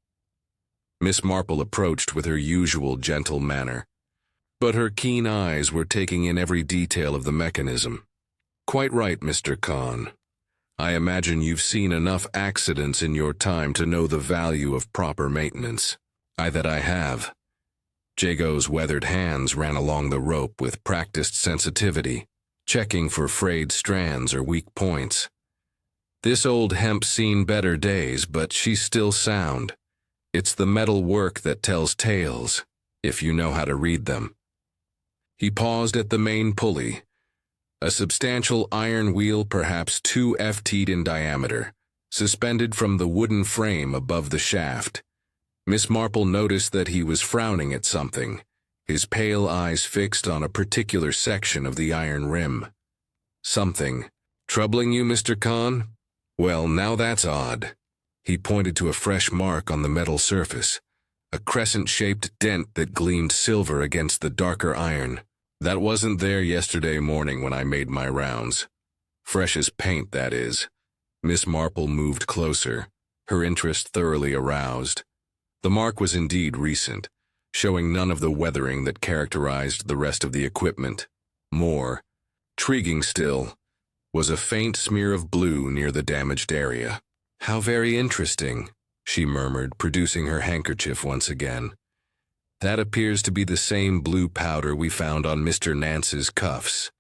Miss Marple approached with her usual gentle manner, but her keen eyes were taking in every detail of the mechanism. "Quite right, Mr. Khan. I imagine you've seen enough accidents in your time to know the value of proper maintenance." "I have." Jago's weathered hands ran along the rope with practiced sensitivity, checking for frayed strands or weak points. "This old hemp's seen better days, but she's still sound. It's the metal work that tells tales, if you know how to read them." He paused at the main pulley, a substantial iron wheel perhaps 2 ft in diameter, suspended from the wooden frame above the shaft. Miss Marple noticed that he was frowning at something, his pale eyes fixed on a particular section of the iron rim. "Something troubling you, Mr. Khan? Well, now that's odd." He pointed to a fresh mark on the metal surface, a crescent-shaped dent that gleamed silver against the darker iron. "That wasn't there yesterday morning when I made my rounds. Fresh as paint, that is." Miss Marple moved closer, her interest thoroughly aroused. The mark was indeed recent, showing none of the weathering that characterized the rest of the equipment. More intriguing still was a faint smear of blue near the damaged area. "How very interesting," she murmured, producing her handkerchief once again. "That appears to be the same blue powder we found on Mr. Nance's cuffs."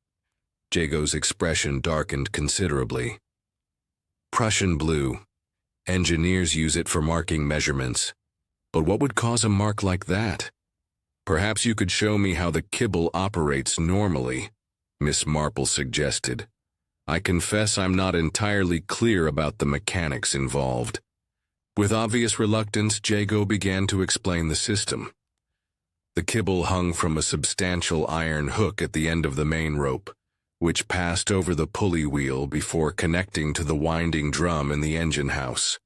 Jago's expression darkened considerably. "Prussian blue. Engineers use it for marking measurements. But what would cause a mark like that?" "Perhaps you could show me how the kibble operates normally," Miss Marple suggested. "I confess I'm not entirely clear about the mechanics involved." With obvious reluctance, Jago began to explain the system. The kibble hung from a substantial iron hook at the end of the main rope, which passed over the pulley wheel before connecting to the winding drum in the engine house.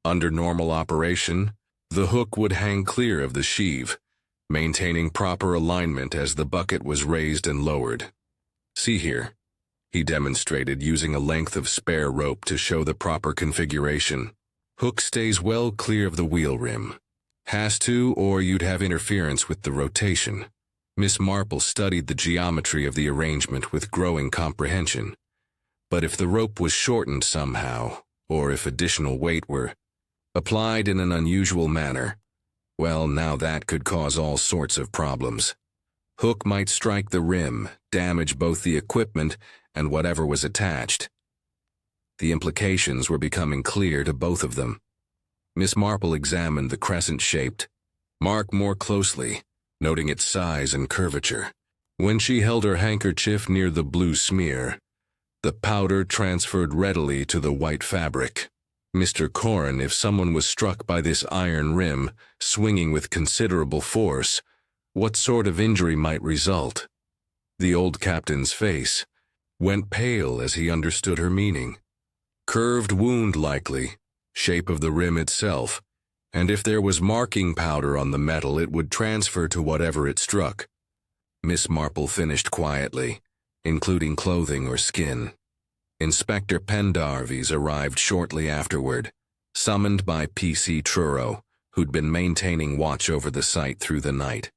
Under normal operation, the hook would hang clear of the sheave, maintaining proper alignment as the bucket was raised and lowered. "See here," he demonstrated, using a length of spare rope to show the proper configuration. "Hook stays well clear of the wheel rim. Has to, or you'd have interference with the rotation. Miss Marple studied the geometry of the arrangement with growing comprehension. But if the rope was shortened somehow, or if additional weight were applied in an unusual manner, well, now that could cause all sorts of problems. Hook might strike the rim, damage both the equipment and whatever was attached. The implications were becoming clear to both of them. Miss Marple examined the crescent-shaped mark more closely, noting its size and curvature. When she held her handkerchief near the blue smear, the powder transferred readily to the white fabric. Mr. Corrin, if someone was struck by this iron rim, swinging with considerable force, what sort of injury might result? The old captain's face went pale as he understood her meaning. Curved wound likely, shape of the rim itself, and if there was marking powder on the metal it would transfer to whatever it struck. Miss Marple finished quietly, including clothing or skin. Inspector Pendarvis arrived shortly afterward, summoned by P.C. Truro, who'd been maintaining watch over the site through the night.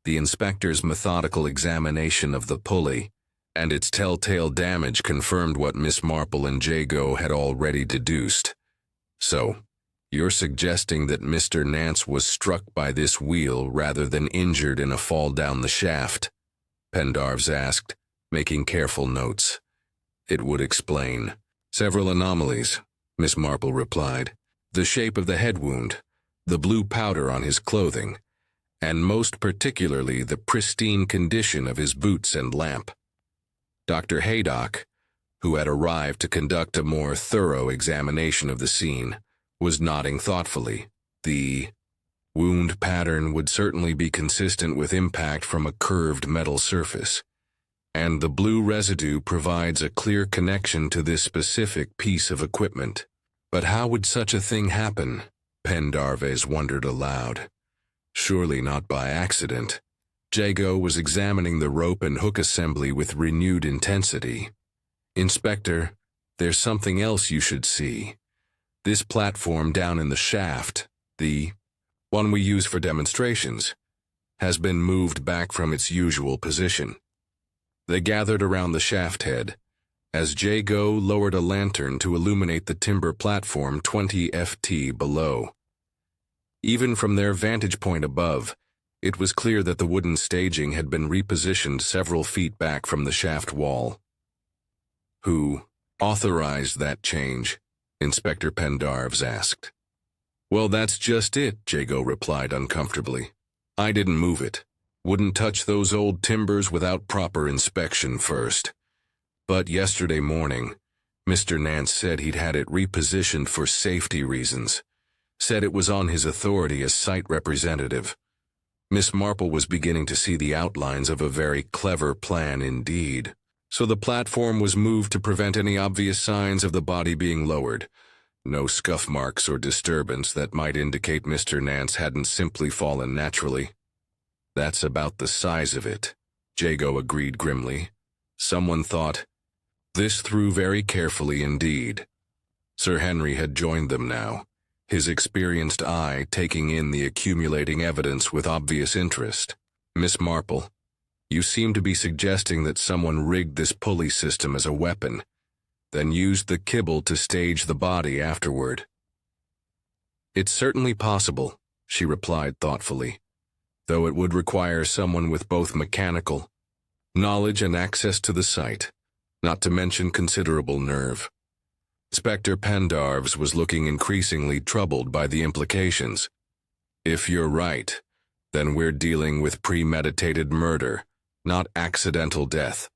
The inspector's methodical examination of the pulley and its telltale damage confirmed what Miss Marple and Jago had already deduced. So, you're suggesting that Mr. Nance was struck by this wheel rather than injured in a fall down the shaft? Pendarvis asked, making careful notes. It would explain several anomalies, Miss Marple replied. The shape of the head wound, the blue powder on his clothing, and most particularly the pristine condition of his boots and lamp. Dr. Haydock, who had arrived to conduct a more thorough examination of the scene, was nodding thoughtfully. The wound pattern would certainly be consistent with impact from a curved metal surface, and the blue residue provides a clear connection to this specific piece of equipment. But how would such a thing happen? Pendarvis wondered aloud. Surely not by accident. Jago was examining the rope and hook assembly with renewed intensity. Inspector, there's something else you should see. This platform down in the shaft, the one we use for demonstrations, has been moved back from its usual position. They gathered around the shaft head, as Jago lowered a lantern to illuminate the timber platform 20 ft below. Even from their vantage point above, it was clear that the wooden staging had been repositioned several feet back from the shaft wall. Who authorized that change? Inspector Pendarvis asked. Well, that's just it, Jago replied uncomfortably. I didn't move it. Wouldn't touch those old timbers without proper inspection first. But yesterday morning, Mr. Nance said he'd had it repositioned for safety reasons. Said it was on his authority as site representative. Miss Marple was beginning to see the outlines of a very clever plan indeed. So the platform was moved to prevent any obvious signs of the body being lowered. No scuff marks or disturbance that might indicate Mr. Nance hadn't simply fallen naturally. That's about the size of it, Jago agreed grimly. Someone thought this through very carefully indeed. Sir Henry had joined them now, his experienced eye taking in the accumulating evidence with obvious interest. Miss Marple, you seem to be suggesting that someone rigged this pulley system as a weapon, then used the kibble to stage the body afterward. It's certainly possible, she replied thoughtfully, though it would require someone with both mechanical knowledge and access to the site, not to mention considerable nerve. Inspector Pendarvis was looking increasingly troubled by the implications. If you're right, then we're dealing with premeditated murder, not accidental death.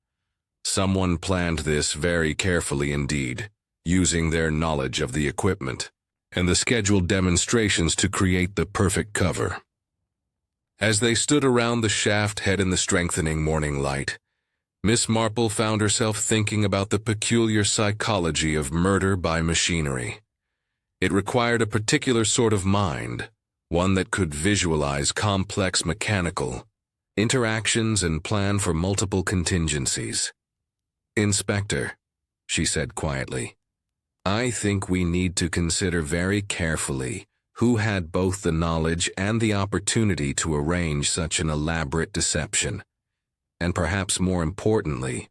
Someone planned this very carefully indeed, using their knowledge of the equipment and the scheduled demonstrations to create the perfect cover. As they stood around the shaft head in the strengthening morning light, Miss Marple found herself thinking about the peculiar psychology of murder by machinery. It required a particular sort of mind, one that could visualize complex mechanical interactions and plan for multiple contingencies. Inspector, she said quietly, I think we need to consider very carefully Who had both the knowledge and the opportunity to arrange such an elaborate deception? And perhaps more importantly,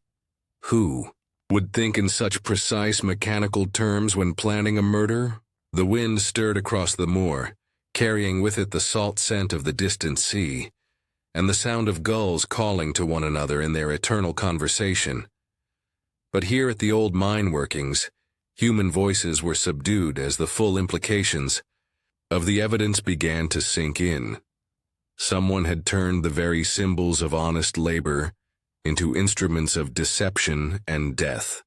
who would think in such precise mechanical terms when planning a murder? The wind stirred across the moor, carrying with it the salt scent of the distant sea, and the sound of gulls calling to one another in their eternal conversation. But here at the old mine workings, human voices were subdued as the full implications of the evidence began to sink in. Someone had turned the very symbols of honest labor into instruments of deception and death.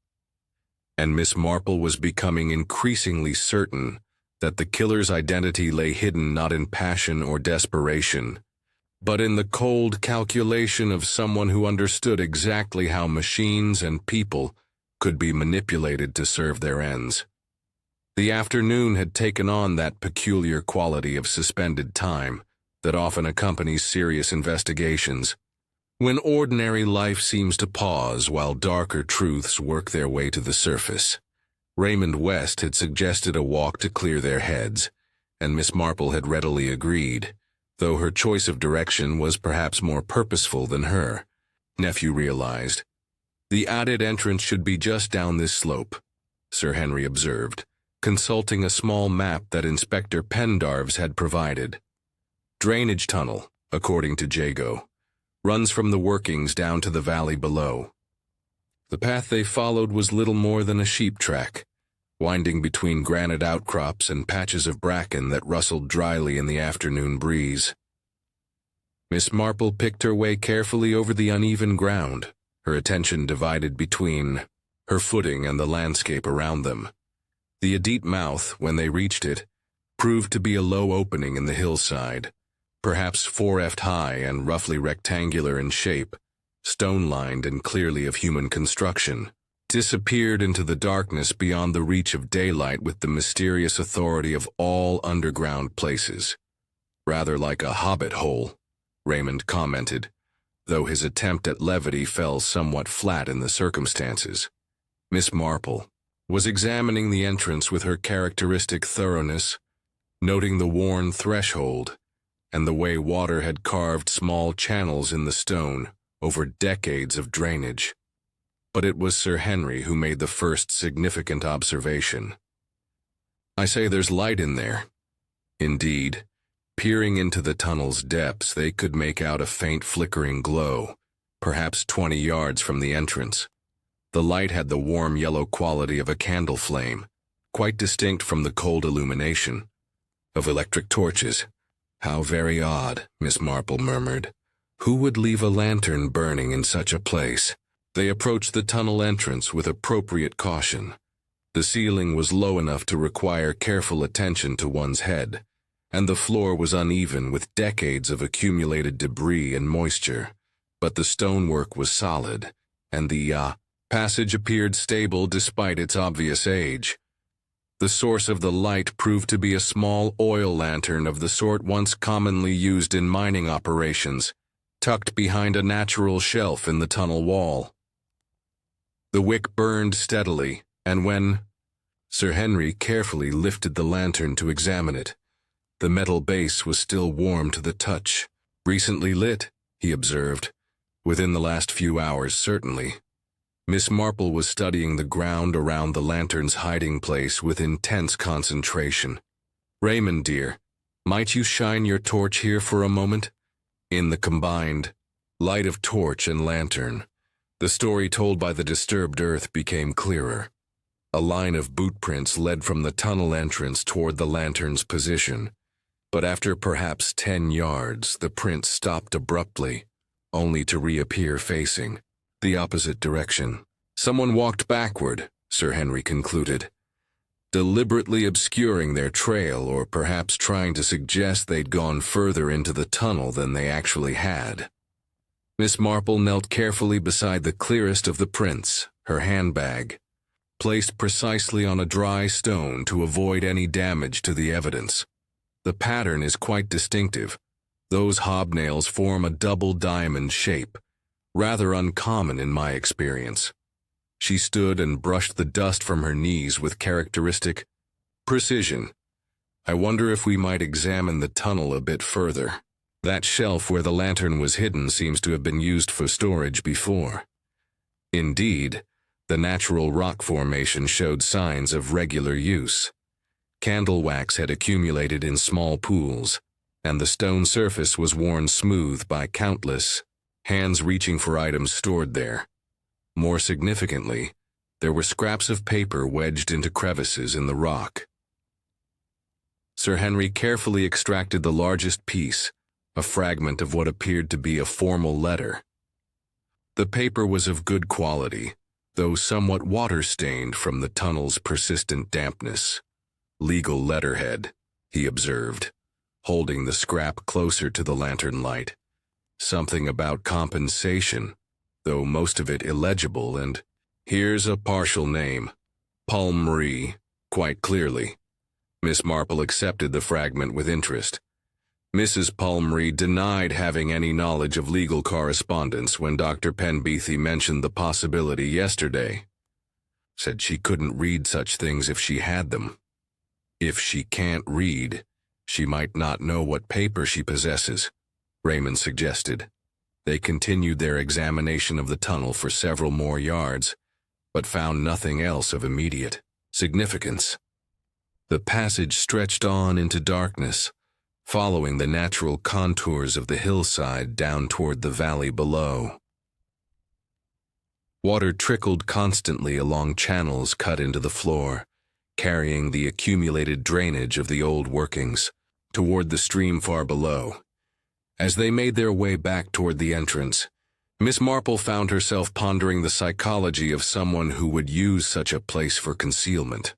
And Miss Marple was becoming increasingly certain that the killer's identity lay hidden not in passion or desperation, but in the cold calculation of someone who understood exactly how machines and people could be manipulated to serve their ends. The afternoon had taken on that peculiar quality of suspended time that often accompanies serious investigations, when ordinary life seems to pause while darker truths work their way to the surface. Raymond West had suggested a walk to clear their heads, and Miss Marple had readily agreed, though her choice of direction was perhaps more purposeful than her nephew realized. The added entrance should be just down this slope, Sir Henry observed, consulting a small map that Inspector Pendarves had provided. Drainage tunnel, according to Jago, runs from the workings down to the valley below. The path they followed was little more than a sheep track, winding between granite outcrops and patches of bracken that rustled dryly in the afternoon breeze. Miss Marple picked her way carefully over the uneven ground, her attention divided between her footing and the landscape around them. The Adit mouth, when they reached it, proved to be a low opening in the hillside, perhaps 4 feet high and roughly rectangular in shape, stone-lined and clearly of human construction, disappeared into the darkness beyond the reach of daylight with the mysterious authority of all underground places. Rather like a hobbit hole, Raymond commented, though his attempt at levity fell somewhat flat in the circumstances. Miss Marple was examining the entrance with her characteristic thoroughness, noting the worn threshold and the way water had carved small channels in the stone over decades of drainage. But it was Sir Henry who made the first significant observation. "I say there's light in there." Indeed, peering into the tunnel's depths, they could make out a faint flickering glow, perhaps 20 yards from the entrance. The light had the warm yellow quality of a candle flame, quite distinct from the cold illumination of electric torches. "How very odd," Miss Marple murmured. "Who would leave a lantern burning in such a place?" They approached the tunnel entrance with appropriate caution. The ceiling was low enough to require careful attention to one's head, and the floor was uneven with decades of accumulated debris and moisture, but the stonework was solid, and the passage appeared stable despite its obvious age. The source of the light proved to be a small oil lantern of the sort once commonly used in mining operations, tucked behind a natural shelf in the tunnel wall. The wick burned steadily, and when Sir Henry carefully lifted the lantern to examine it, the metal base was still warm to the touch. "Recently lit," he observed. "Within the last few hours, certainly." Miss Marple was studying the ground around the lantern's hiding place with intense concentration. "Raymond, dear, might you shine your torch here for a moment?" In the combined light of torch and lantern, the story told by the disturbed earth became clearer. A line of boot prints led from the tunnel entrance toward the lantern's position, but after perhaps 10 yards, the print stopped abruptly, only to reappear facing the opposite direction. "Someone walked backward," Sir Henry concluded, deliberately obscuring their trail or perhaps trying to suggest they'd gone further into the tunnel than they actually had. Miss Marple knelt carefully beside the clearest of the prints, her handbag placed precisely on a dry stone to avoid any damage to the evidence. The pattern is quite distinctive. Those hobnails form a double diamond shape, rather uncommon in my experience. She stood and brushed the dust from her knees with characteristic precision. I wonder if we might examine the tunnel a bit further. That shelf where the lantern was hidden seems to have been used for storage before. Indeed, the natural rock formation showed signs of regular use. Candle wax had accumulated in small pools, and the stone surface was worn smooth by countless hands reaching for items stored there. More significantly, there were scraps of paper wedged into crevices in the rock. Sir Henry carefully extracted the largest piece, a fragment of what appeared to be a formal letter. The paper was of good quality, though somewhat water-stained from the tunnel's persistent dampness. Legal letterhead, he observed, holding the scrap closer to the lantern light. Something about compensation, though most of it illegible, and here's a partial name, Palmery, quite clearly. Miss Marple accepted the fragment with interest. Mrs. Palmery denied having any knowledge of legal correspondence when Dr. Penbeathy mentioned the possibility yesterday. Said she couldn't read such things if she had them. If she can't read, she might not know what paper she possesses, Raymond suggested. They continued their examination of the tunnel for several more yards, but found nothing else of immediate significance. The passage stretched on into darkness, following the natural contours of the hillside down toward the valley below. Water trickled constantly along channels cut into the floor, carrying the accumulated drainage of the old workings toward the stream far below. As they made their way back toward the entrance, Miss Marple found herself pondering the psychology of someone who would use such a place for concealment.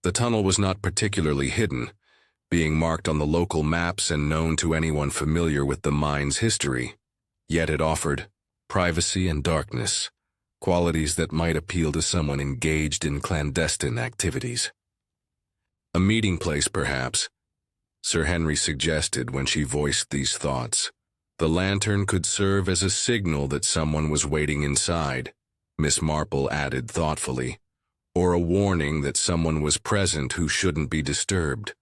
The tunnel was not particularly hidden, being marked on the local maps and known to anyone familiar with the mine's history. Yet it offered privacy and darkness, qualities that might appeal to someone engaged in clandestine activities. A meeting place, perhaps, Sir Henry suggested when she voiced these thoughts. The lantern could serve as a signal that someone was waiting inside, Miss Marple added thoughtfully, or a warning that someone was present who shouldn't be disturbed.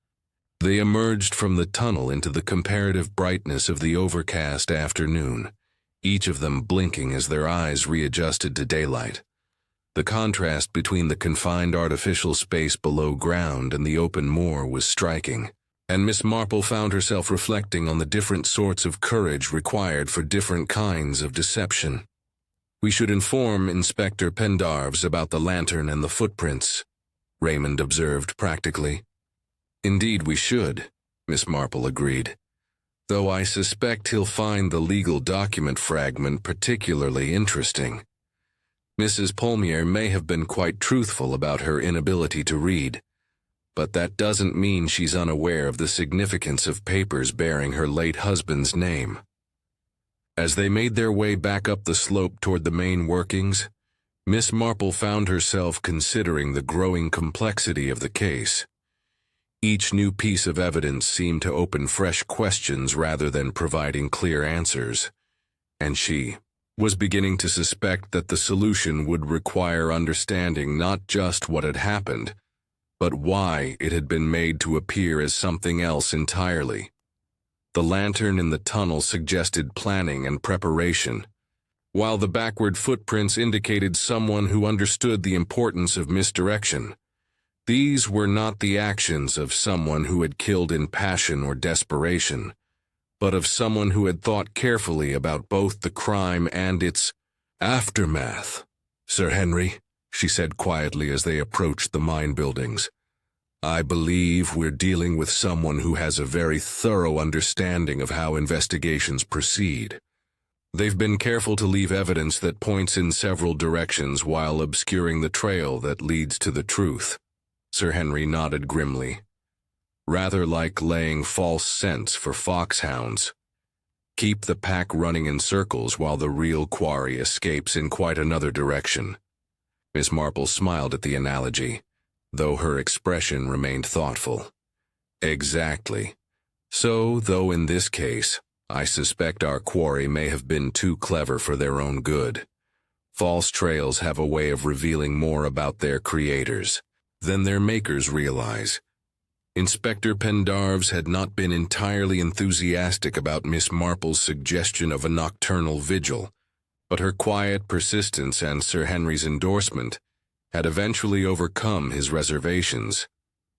They emerged from the tunnel into the comparative brightness of the overcast afternoon, each of them blinking as their eyes readjusted to daylight. The contrast between the confined artificial space below ground and the open moor was striking, and Miss Marple found herself reflecting on the different sorts of courage required for different kinds of deception. "We should inform Inspector Pendarves about the lantern and the footprints," Raymond observed practically. "Indeed we should," Miss Marple agreed, "though I suspect he'll find the legal document fragment particularly interesting. Mrs. Palmier may have been quite truthful about her inability to read, but that doesn't mean she's unaware of the significance of papers bearing her late husband's name." As they made their way back up the slope toward the main workings, Miss Marple found herself considering the growing complexity of the case. Each new piece of evidence seemed to open fresh questions rather than providing clear answers, and she was beginning to suspect that the solution would require understanding not just what had happened, but why it had been made to appear as something else entirely. The lantern in the tunnel suggested planning and preparation, while the backward footprints indicated someone who understood the importance of misdirection. These were not the actions of someone who had killed in passion or desperation, but of someone who had thought carefully about both the crime and its aftermath. "Sir Henry," she said quietly as they approached the mine buildings, "I believe we're dealing with someone who has a very thorough understanding of how investigations proceed. They've been careful to leave evidence that points in several directions while obscuring the trail that leads to the truth." Sir Henry nodded grimly. "Rather like laying false scents for foxhounds. Keep the pack running in circles while the real quarry escapes in quite another direction." Miss Marple smiled at the analogy, though her expression remained thoughtful. "Exactly. So, though in this case, I suspect our quarry may have been too clever for their own good. False trails have a way of revealing more about their creators than their makers realize. Inspector Pendarves had not been entirely enthusiastic about Miss Marple's suggestion of a nocturnal vigil, but her quiet persistence and Sir Henry's endorsement had eventually overcome his reservations.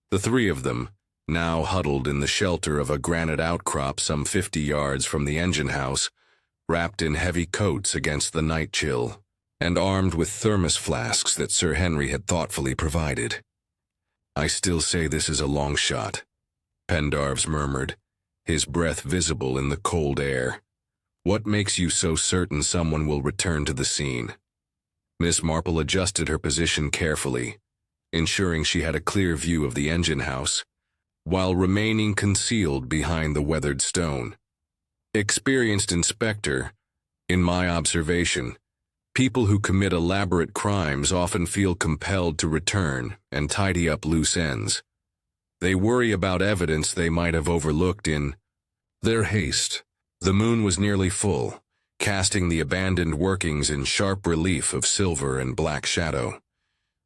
The three of them, now huddled in the shelter of a granite outcrop some 50 yards from the engine house, wrapped in heavy coats against the night chill, and armed with thermos flasks that Sir Henry had thoughtfully provided. "I still say this is a long shot," Pendarves murmured, his breath visible in the cold air. "What makes you so certain someone will return to the scene?" Miss Marple adjusted her position carefully, ensuring she had a clear view of the engine house, while remaining concealed behind the weathered stone. "Experienced inspector, in my observation, people who commit elaborate crimes often feel compelled to return and tidy up loose ends. They worry about evidence they might have overlooked in their haste." The moon was nearly full, casting the abandoned workings in sharp relief of silver and black shadow.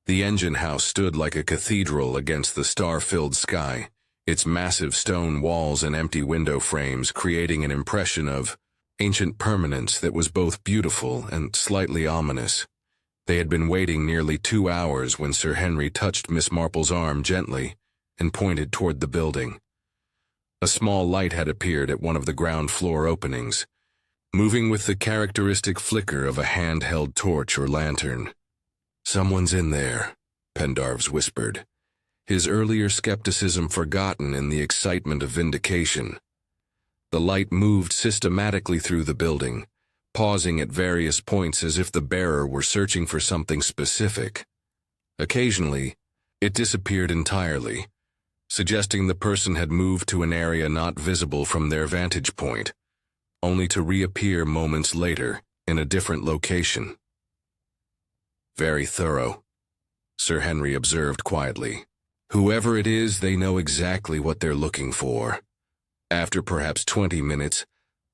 The engine house stood like a cathedral against the star-filled sky, its massive stone walls and empty window frames creating an impression of ancient permanence that was both beautiful and slightly ominous. They had been waiting nearly 2 hours when Sir Henry touched Miss Marple's arm gently and pointed toward the building. A small light had appeared at one of the ground floor openings, moving with the characteristic flicker of a handheld torch or lantern. "Someone's in there," Pendarves whispered, his earlier skepticism forgotten in the excitement of vindication. The light moved systematically through the building, pausing at various points as if the bearer were searching for something specific. Occasionally, it disappeared entirely, suggesting the person had moved to an area not visible from their vantage point, only to reappear moments later in a different location. "Very thorough," Sir Henry observed quietly. "Whoever it is, they know exactly what they're looking for." After perhaps 20 minutes,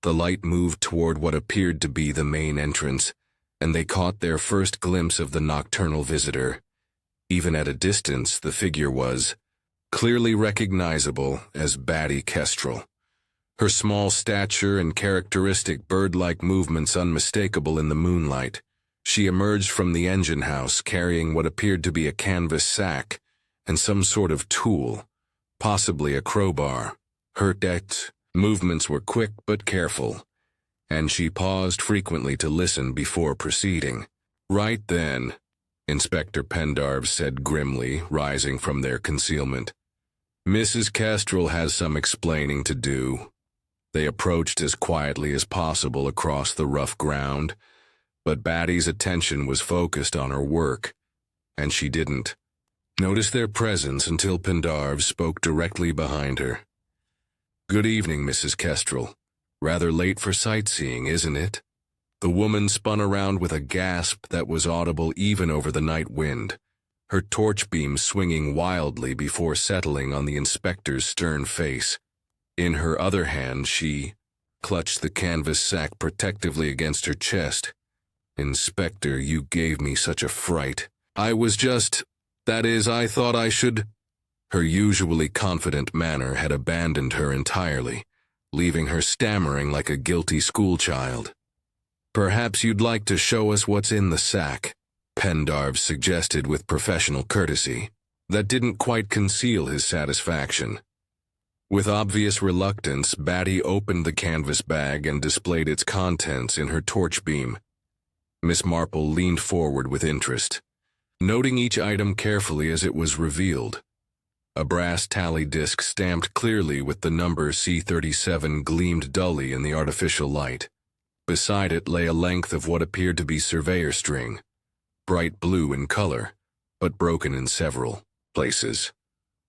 the light moved toward what appeared to be the main entrance, and they caught their first glimpse of the nocturnal visitor. Even at a distance, the figure was clearly recognizable as Batty Kestrel, her small stature and characteristic bird-like movements unmistakable in the moonlight. She emerged from the engine house carrying what appeared to be a canvas sack and some sort of tool, possibly a crowbar. Her movements were quick but careful, and she paused frequently to listen before proceeding. "Right then," Inspector Pendarves said grimly, rising from their concealment. "Mrs. Kestrel has some explaining to do." They approached as quietly as possible across the rough ground, but Batty's attention was focused on her work, and she didn't notice their presence until Pendarves spoke directly behind her. "Good evening, Mrs. Kestrel. Rather late for sightseeing, isn't it?" The woman spun around with a gasp that was audible even over the night wind, her torch beam swinging wildly before settling on the inspector's stern face. In her other hand, she clutched the canvas sack protectively against her chest. "Inspector, you gave me such a fright. I thought I should—" Her usually confident manner had abandoned her entirely, leaving her stammering like a guilty schoolchild. "Perhaps you'd like to show us what's in the sack," Pendarves suggested with professional courtesy. That didn't quite conceal his satisfaction. With obvious reluctance, Batty opened the canvas bag and displayed its contents in her torch beam. Miss Marple leaned forward with interest, noting each item carefully as it was revealed. A brass tally disc stamped clearly with the number C37 gleamed dully in the artificial light. Beside it lay a length of what appeared to be surveyor string, bright blue in color, but broken in several places.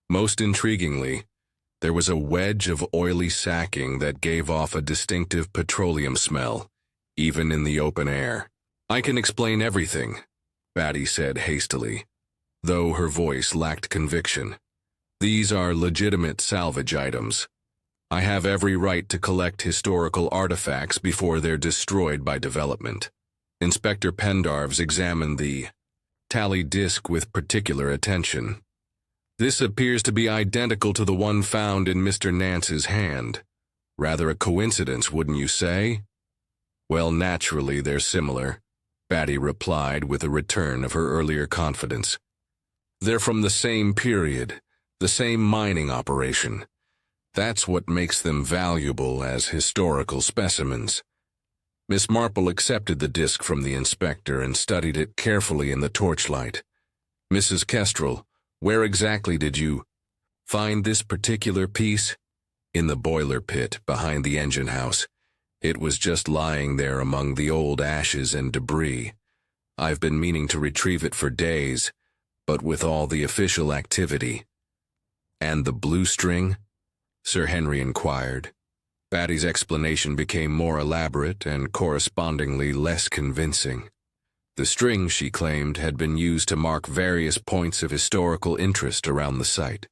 Most intriguingly, there was a wedge of oily sacking that gave off a distinctive petroleum smell, even in the open air. "I can explain everything," Batty said hastily, though her voice lacked conviction. "These are legitimate salvage items. I have every right to collect historical artifacts before they're destroyed by development." Inspector Pendarves examined the tally disc with particular attention. This appears to be identical to the one found in Mr. Nance's hand. Rather a coincidence, wouldn't you say? Well, naturally, they're similar, Batty replied with a return of her earlier confidence. They're from the same period, the same mining operation. That's what makes them valuable as historical specimens. Miss Marple accepted the disc from the inspector and studied it carefully in the torchlight. Mrs. Kestrel, where exactly did you find this particular piece? In the boiler pit behind the engine house. It was just lying there among the old ashes and debris. I've been meaning to retrieve it for days, but with all the official activity. And the blue string? Sir Henry inquired. Batty's explanation became more elaborate and correspondingly less convincing. The string, she claimed, had been used to mark various points of historical interest around the site.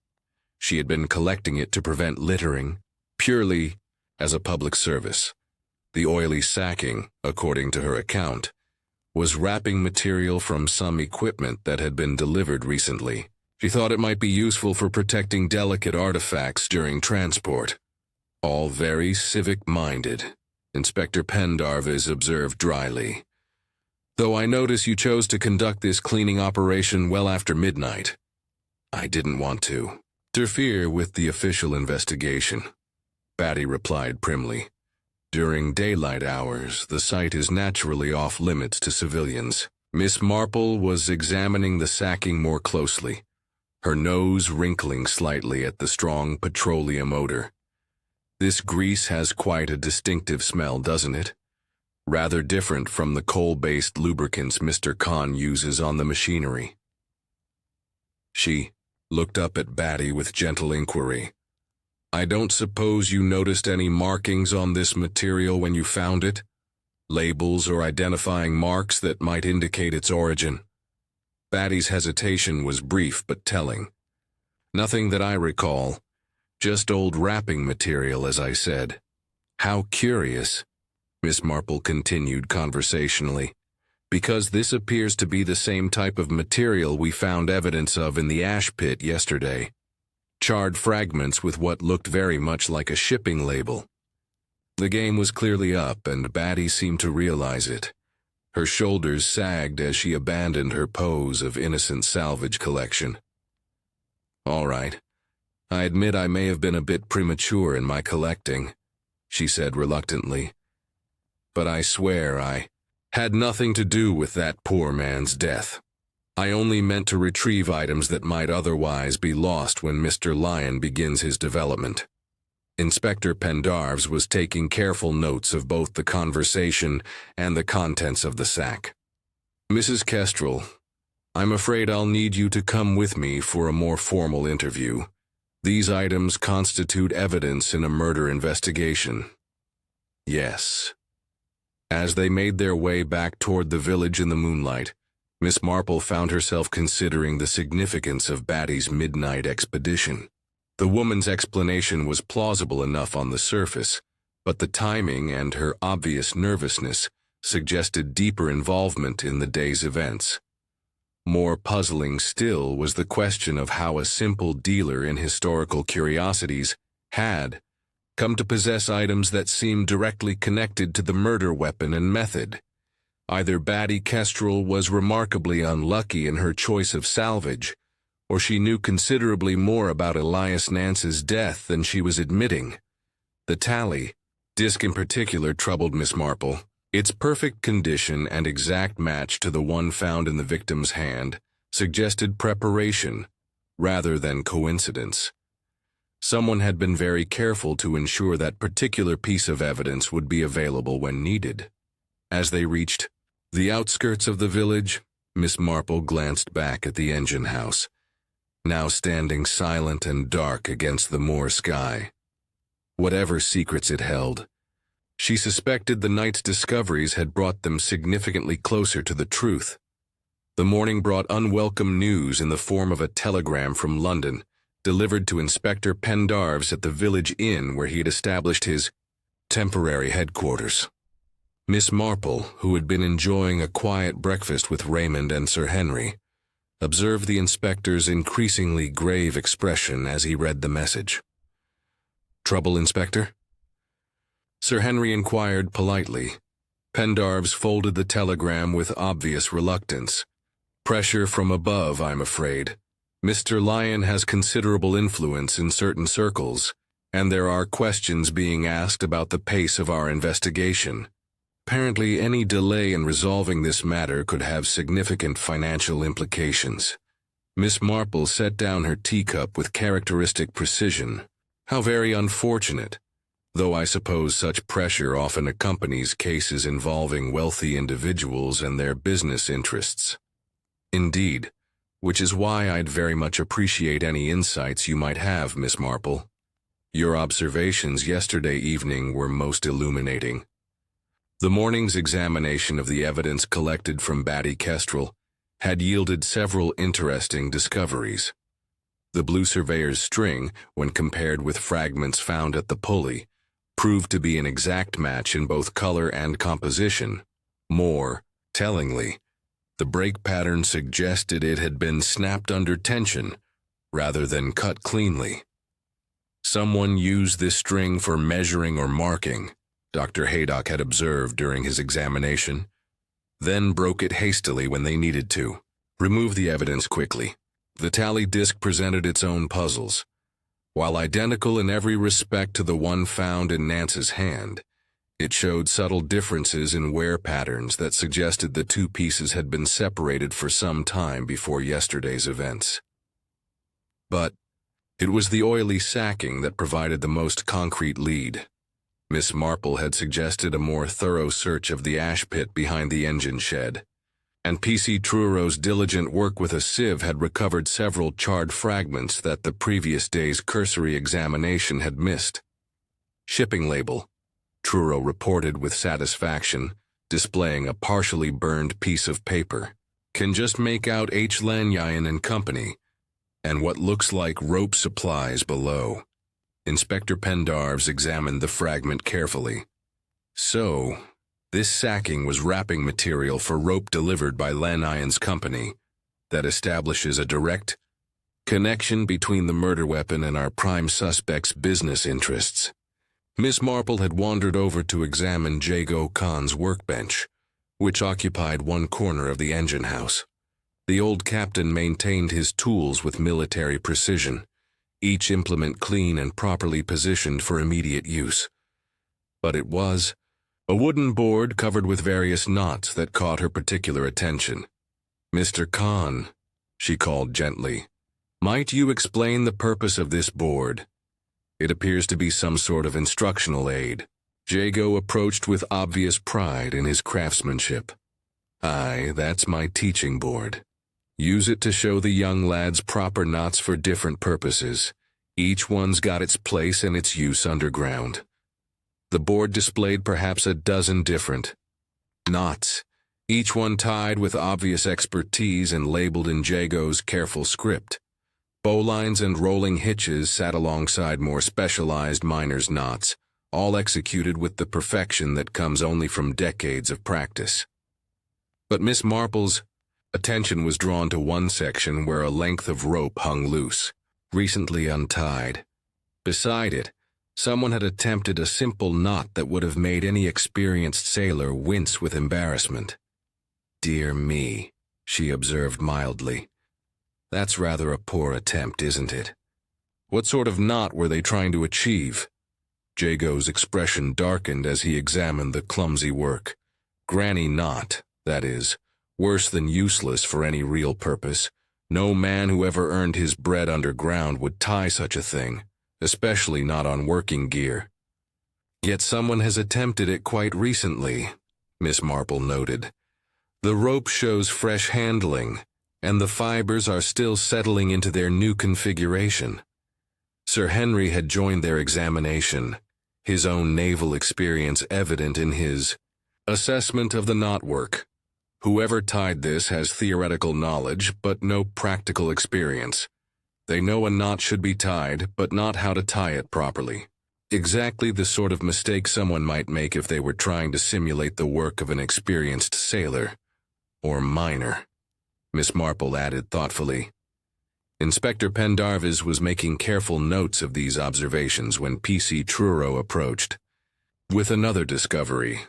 She had been collecting it to prevent littering, purely as a public service. The oily sacking, according to her account, was wrapping material from some equipment that had been delivered recently. She thought it might be useful for protecting delicate artifacts during transport. All very civic-minded, Inspector Pendarvis observed dryly. Though I notice you chose to conduct this cleaning operation well after midnight. I didn't want to interfere with the official investigation, Batty replied primly. During daylight hours, the site is naturally off-limits to civilians. Miss Marple was examining the sacking more closely, her nose wrinkling slightly at the strong petroleum odor. This grease has quite a distinctive smell, doesn't it? Rather different from the coal-based lubricants Mr. Khan uses on the machinery. She looked up at Batty with gentle inquiry. I don't suppose you noticed any markings on this material when you found it? Labels or identifying marks that might indicate its origin? Batty's hesitation was brief but telling. Nothing that I recall. Just old wrapping material, as I said. How curious, Miss Marple continued conversationally, because this appears to be the same type of material we found evidence of in the ash pit yesterday. Charred fragments with what looked very much like a shipping label. The game was clearly up, and Batty seemed to realize it. Her shoulders sagged as she abandoned her pose of innocent salvage collection. All right. I admit I may have been a bit premature in my collecting, she said reluctantly. But I swear I had nothing to do with that poor man's death. I only meant to retrieve items that might otherwise be lost when Mr. Lyon begins his development. Inspector Pendarvis was taking careful notes of both the conversation and the contents of the sack. Mrs. Kestrel, I'm afraid I'll need you to come with me for a more formal interview. These items constitute evidence in a murder investigation. Yes. As they made their way back toward the village in the moonlight, Miss Marple found herself considering the significance of Batty's midnight expedition. The woman's explanation was plausible enough on the surface, but the timing and her obvious nervousness suggested deeper involvement in the day's events. More puzzling still was the question of how a simple dealer in historical curiosities had come to possess items that seemed directly connected to the murder weapon and method. Either Batty Kestrel was remarkably unlucky in her choice of salvage, or she knew considerably more about Elias Nance's death than she was admitting. The tally, disc in particular, troubled Miss Marple. Its perfect condition and exact match to the one found in the victim's hand suggested preparation, rather than coincidence. Someone had been very careful to ensure that particular piece of evidence would be available when needed. As they reached the outskirts of the village, Miss Marple glanced back at the engine house, now standing silent and dark against the moor sky. Whatever secrets it held, she suspected the night's discoveries had brought them significantly closer to the truth. The morning brought unwelcome news in the form of a telegram from London, delivered to Inspector Pendarvis at the village inn where he had established his temporary headquarters. Miss Marple, who had been enjoying a quiet breakfast with Raymond and Sir Henry, observed the inspector's increasingly grave expression as he read the message. "Trouble, Inspector?" Sir Henry inquired politely. Pendarves folded the telegram with obvious reluctance. "Pressure from above, I'm afraid. Mr. Lyon has considerable influence in certain circles, and there are questions being asked about the pace of our investigation. Apparently, any delay in resolving this matter could have significant financial implications." Miss Marple set down her teacup with characteristic precision. "How very unfortunate, though I suppose such pressure often accompanies cases involving wealthy individuals and their business interests." "Indeed, which is why I'd very much appreciate any insights you might have, Miss Marple. Your observations yesterday evening were most illuminating." The morning's examination of the evidence collected from Batty Kestrel had yielded several interesting discoveries. The blue surveyor's string, when compared with fragments found at the pulley, proved to be an exact match in both color and composition. More tellingly, the break pattern suggested it had been snapped under tension rather than cut cleanly. Someone used this string for measuring or marking, Dr. Haydock had observed during his examination, then broke it hastily when they needed to. Remove the evidence quickly. The tally disc presented its own puzzles. While identical in every respect to the one found in Nance's hand, it showed subtle differences in wear patterns that suggested the two pieces had been separated for some time before yesterday's events. But it was the oily sacking that provided the most concrete lead. Miss Marple had suggested a more thorough search of the ash pit behind the engine shed, and P.C. Truro's diligent work with a sieve had recovered several charred fragments that the previous day's cursory examination had missed. "Shipping label," Truro reported with satisfaction, displaying a partially burned piece of paper. "Can just make out H. Lanyon and Company, and what looks like rope supplies below." Inspector Pendarves examined the fragment carefully. So, this sacking was wrapping material for rope delivered by Lanyon's Company that establishes a direct connection between the murder weapon and our prime suspect's business interests. Miss Marple had wandered over to examine Jago Khan's workbench, which occupied one corner of the engine house. The old captain maintained his tools with military precision, each implement clean and properly positioned for immediate use. But it was a wooden board covered with various knots that caught her particular attention. "Mr. Khan," she called gently, "might you explain the purpose of this board? It appears to be some sort of instructional aid." Jago approached with obvious pride in his craftsmanship. "Aye, that's my teaching board. Use it to show the young lads proper knots for different purposes. Each one's got its place and its use underground." The board displayed perhaps a dozen different knots, each one tied with obvious expertise and labeled in Jago's careful script. Bowlines and rolling hitches sat alongside more specialized miner's knots, all executed with the perfection that comes only from decades of practice. But Miss Marple's attention was drawn to one section where a length of rope hung loose, recently untied. Beside it, someone had attempted a simple knot that would have made any experienced sailor wince with embarrassment. "Dear me," she observed mildly. "That's rather a poor attempt, isn't it? What sort of knot were they trying to achieve?" Jago's expression darkened as he examined the clumsy work. Granny knot, that is. Worse than useless for any real purpose. No man who ever earned his bread underground would tie such a thing, especially not on working gear. "Yet someone has attempted it quite recently," Miss Marple noted. "The rope shows fresh handling, and the fibers are still settling into their new configuration." Sir Henry had joined their examination, his own naval experience evident in his assessment of the knotwork. "Whoever tied this has theoretical knowledge, but no practical experience. They know a knot should be tied, but not how to tie it properly. Exactly the sort of mistake someone might make if they were trying to simulate the work of an experienced sailor or miner." Miss Marple added thoughtfully. Inspector Pendarvis was making careful notes of these observations when P.C. Truro approached, with another discovery.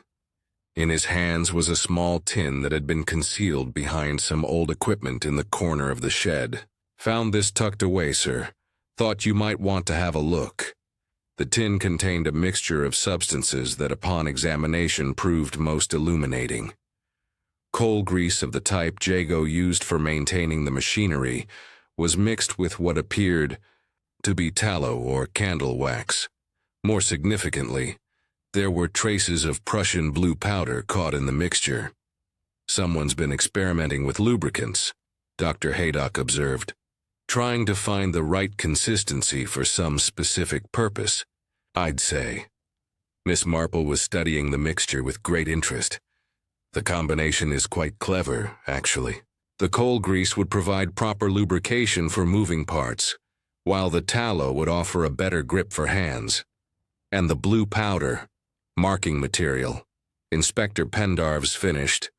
In his hands was a small tin that had been concealed behind some old equipment in the corner of the shed. Found this tucked away, sir. Thought you might want to have a look. The tin contained a mixture of substances that upon examination proved most illuminating. Coal grease of the type Jago used for maintaining the machinery was mixed with what appeared to be tallow or candle wax. More significantly, there were traces of Prussian blue powder caught in the mixture. Someone's been experimenting with lubricants, Dr. Haydock observed, trying to find the right consistency for some specific purpose, I'd say. Miss Marple was studying the mixture with great interest. The combination is quite clever, actually. The coal grease would provide proper lubrication for moving parts, while the tallow would offer a better grip for hands. And the blue powder, marking material, Inspector Pendarvis finished,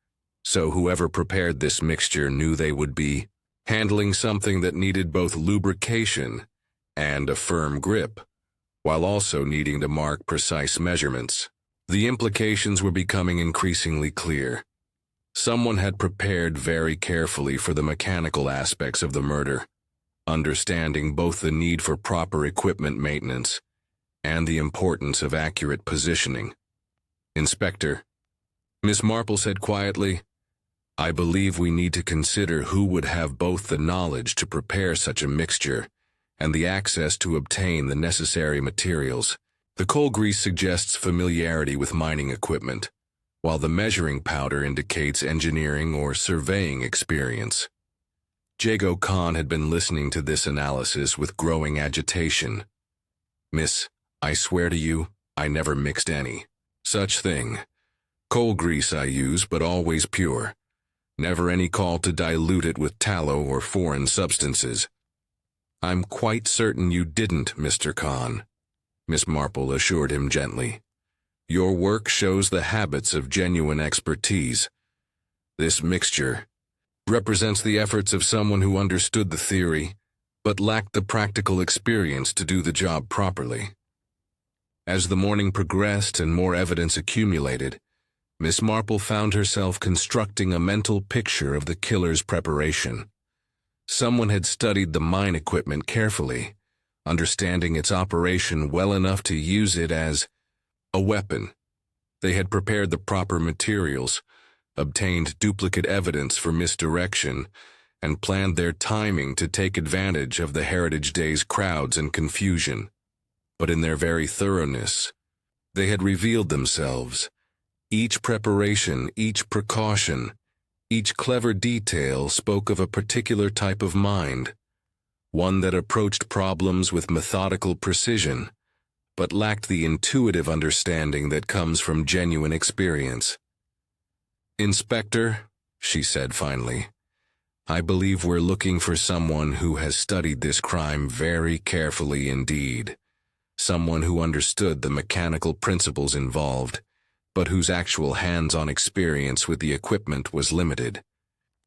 so whoever prepared this mixture knew they would be handling something that needed both lubrication and a firm grip, while also needing to mark precise measurements. The implications were becoming increasingly clear. Someone had prepared very carefully for the mechanical aspects of the murder, understanding both the need for proper equipment maintenance and the importance of accurate positioning. Inspector, Miss Marple said quietly, I believe we need to consider who would have both the knowledge to prepare such a mixture and the access to obtain the necessary materials. The coal grease suggests familiarity with mining equipment, while the measuring powder indicates engineering or surveying experience. Jago Khan had been listening to this analysis with growing agitation. Miss, I swear to you, I never mixed any such thing. Coal grease I use, but always pure. Never any call to dilute it with tallow or foreign substances. I'm quite certain you didn't, Mr. Khan, Miss Marple assured him gently. Your work shows the habits of genuine expertise. This mixture represents the efforts of someone who understood the theory, but lacked the practical experience to do the job properly. As the morning progressed and more evidence accumulated, Miss Marple found herself constructing a mental picture of the killer's preparation. Someone had studied the mine equipment carefully, understanding its operation well enough to use it as a weapon. They had prepared the proper materials, obtained duplicate evidence for misdirection, and planned their timing to take advantage of the Heritage Day's crowds and confusion. But in their very thoroughness, they had revealed themselves. Each preparation, each precaution, each clever detail spoke of a particular type of mind, one that approached problems with methodical precision, but lacked the intuitive understanding that comes from genuine experience. Inspector, she said finally, I believe we're looking for someone who has studied this crime very carefully indeed. Someone who understood the mechanical principles involved, but whose actual hands-on experience with the equipment was limited.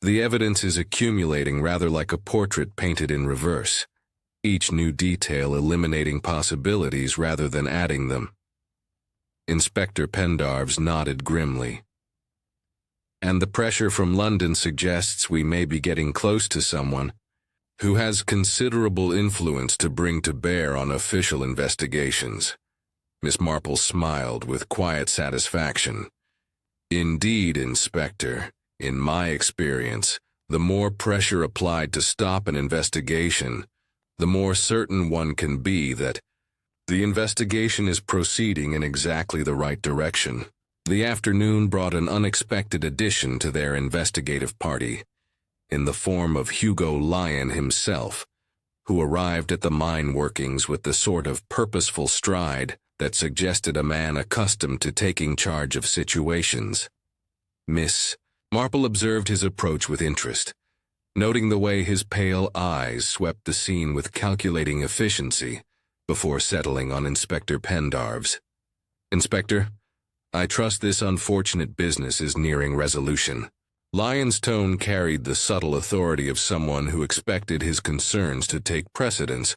The evidence is accumulating rather like a portrait painted in reverse, each new detail eliminating possibilities rather than adding them. Inspector Pendarvis nodded grimly. And the pressure from London suggests we may be getting close to someone who has considerable influence to bring to bear on official investigations. Miss Marple smiled with quiet satisfaction. Indeed, Inspector, in my experience, the more pressure applied to stop an investigation, the more certain one can be that the investigation is proceeding in exactly the right direction. The afternoon brought an unexpected addition to their investigative party, in the form of Hugo Lyon himself, who arrived at the mine workings with the sort of purposeful stride that suggested a man accustomed to taking charge of situations. Miss Marple observed his approach with interest, noting the way his pale eyes swept the scene with calculating efficiency before settling on Inspector Pendarvis. Inspector, I trust this unfortunate business is nearing resolution. Lyon's tone carried the subtle authority of someone who expected his concerns to take precedence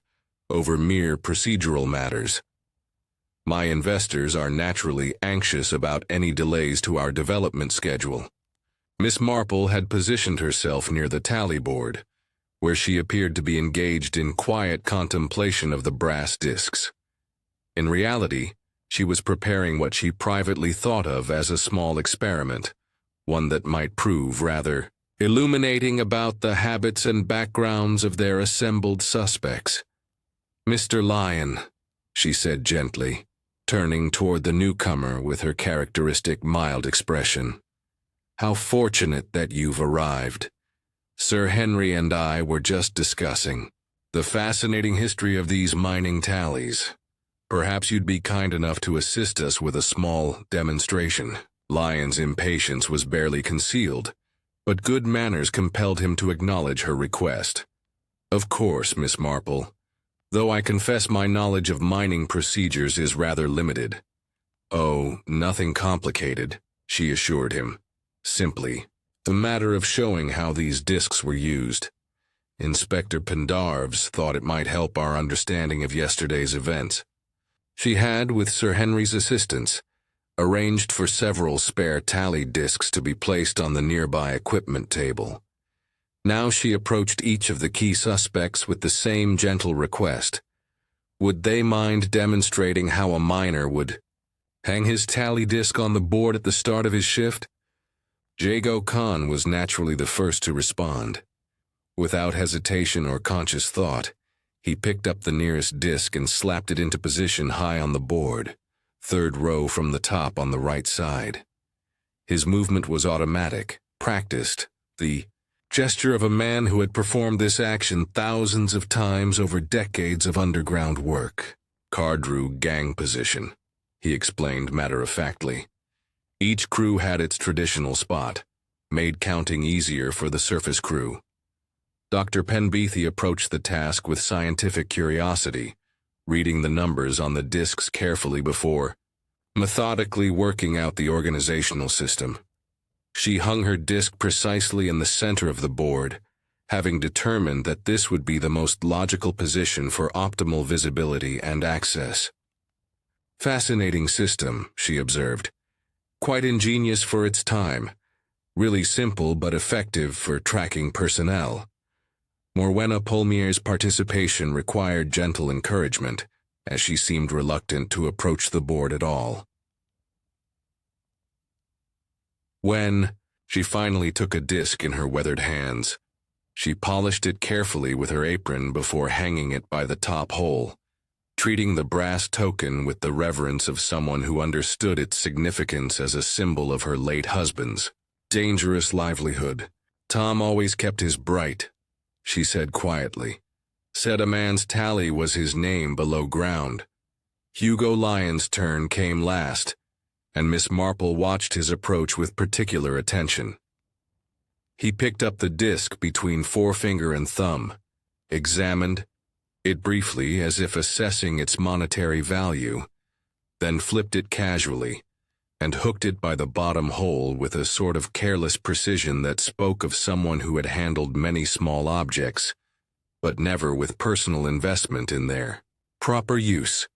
over mere procedural matters. My investors are naturally anxious about any delays to our development schedule. Miss Marple had positioned herself near the tally board, where she appeared to be engaged in quiet contemplation of the brass discs. In reality, she was preparing what she privately thought of as a small experiment, one that might prove rather illuminating about the habits and backgrounds of their assembled suspects. "Mr. Lyon," she said gently, turning toward the newcomer with her characteristic mild expression. "How fortunate that you've arrived. Sir Henry and I were just discussing the fascinating history of these mining tallies. Perhaps you'd be kind enough to assist us with a small demonstration." Lyon's impatience was barely concealed, but good manners compelled him to acknowledge her request. "Of course, Miss Marple, though I confess my knowledge of mining procedures is rather limited." "Oh, nothing complicated," she assured him. "Simply a matter of showing how these discs were used. Inspector Pendarves thought it might help our understanding of yesterday's events." She had, with Sir Henry's assistance, arranged for several spare tally discs to be placed on the nearby equipment table. Now she approached each of the key suspects with the same gentle request. Would they mind demonstrating how a miner would hang his tally disc on the board at the start of his shift? Jago Khan was naturally the first to respond. Without hesitation or conscious thought, he picked up the nearest disc and slapped it into position high on the board, third row from the top on the right side. His movement was automatic, practiced, the gesture of a man who had performed this action thousands of times over decades of underground work. "Cardrew gang position," he explained matter-of-factly. Each crew had its traditional spot, made counting easier for the surface crew. Dr. Penbeathy approached the task with scientific curiosity, reading the numbers on the discs carefully before methodically working out the organizational system. She hung her disc precisely in the center of the board, having determined that this would be the most logical position for optimal visibility and access. "Fascinating system," she observed. "Quite ingenious for its time. Really simple but effective for tracking personnel." Morwenna Polmier's participation required gentle encouragement, as she seemed reluctant to approach the board at all. When she finally took a disc in her weathered hands, she polished it carefully with her apron before hanging it by the top hole, treating the brass token with the reverence of someone who understood its significance as a symbol of her late husband's dangerous livelihood. "Tom always kept his bright," she said quietly. "Said a man's tally was his name below ground." Hugo Lyon's turn came last, and Miss Marple watched his approach with particular attention. He picked up the disc between forefinger and thumb, examined it briefly as if assessing its monetary value, then flipped it casually, and hooked it by the bottom hole with a sort of careless precision that spoke of someone who had handled many small objects, but never with personal investment in their proper use.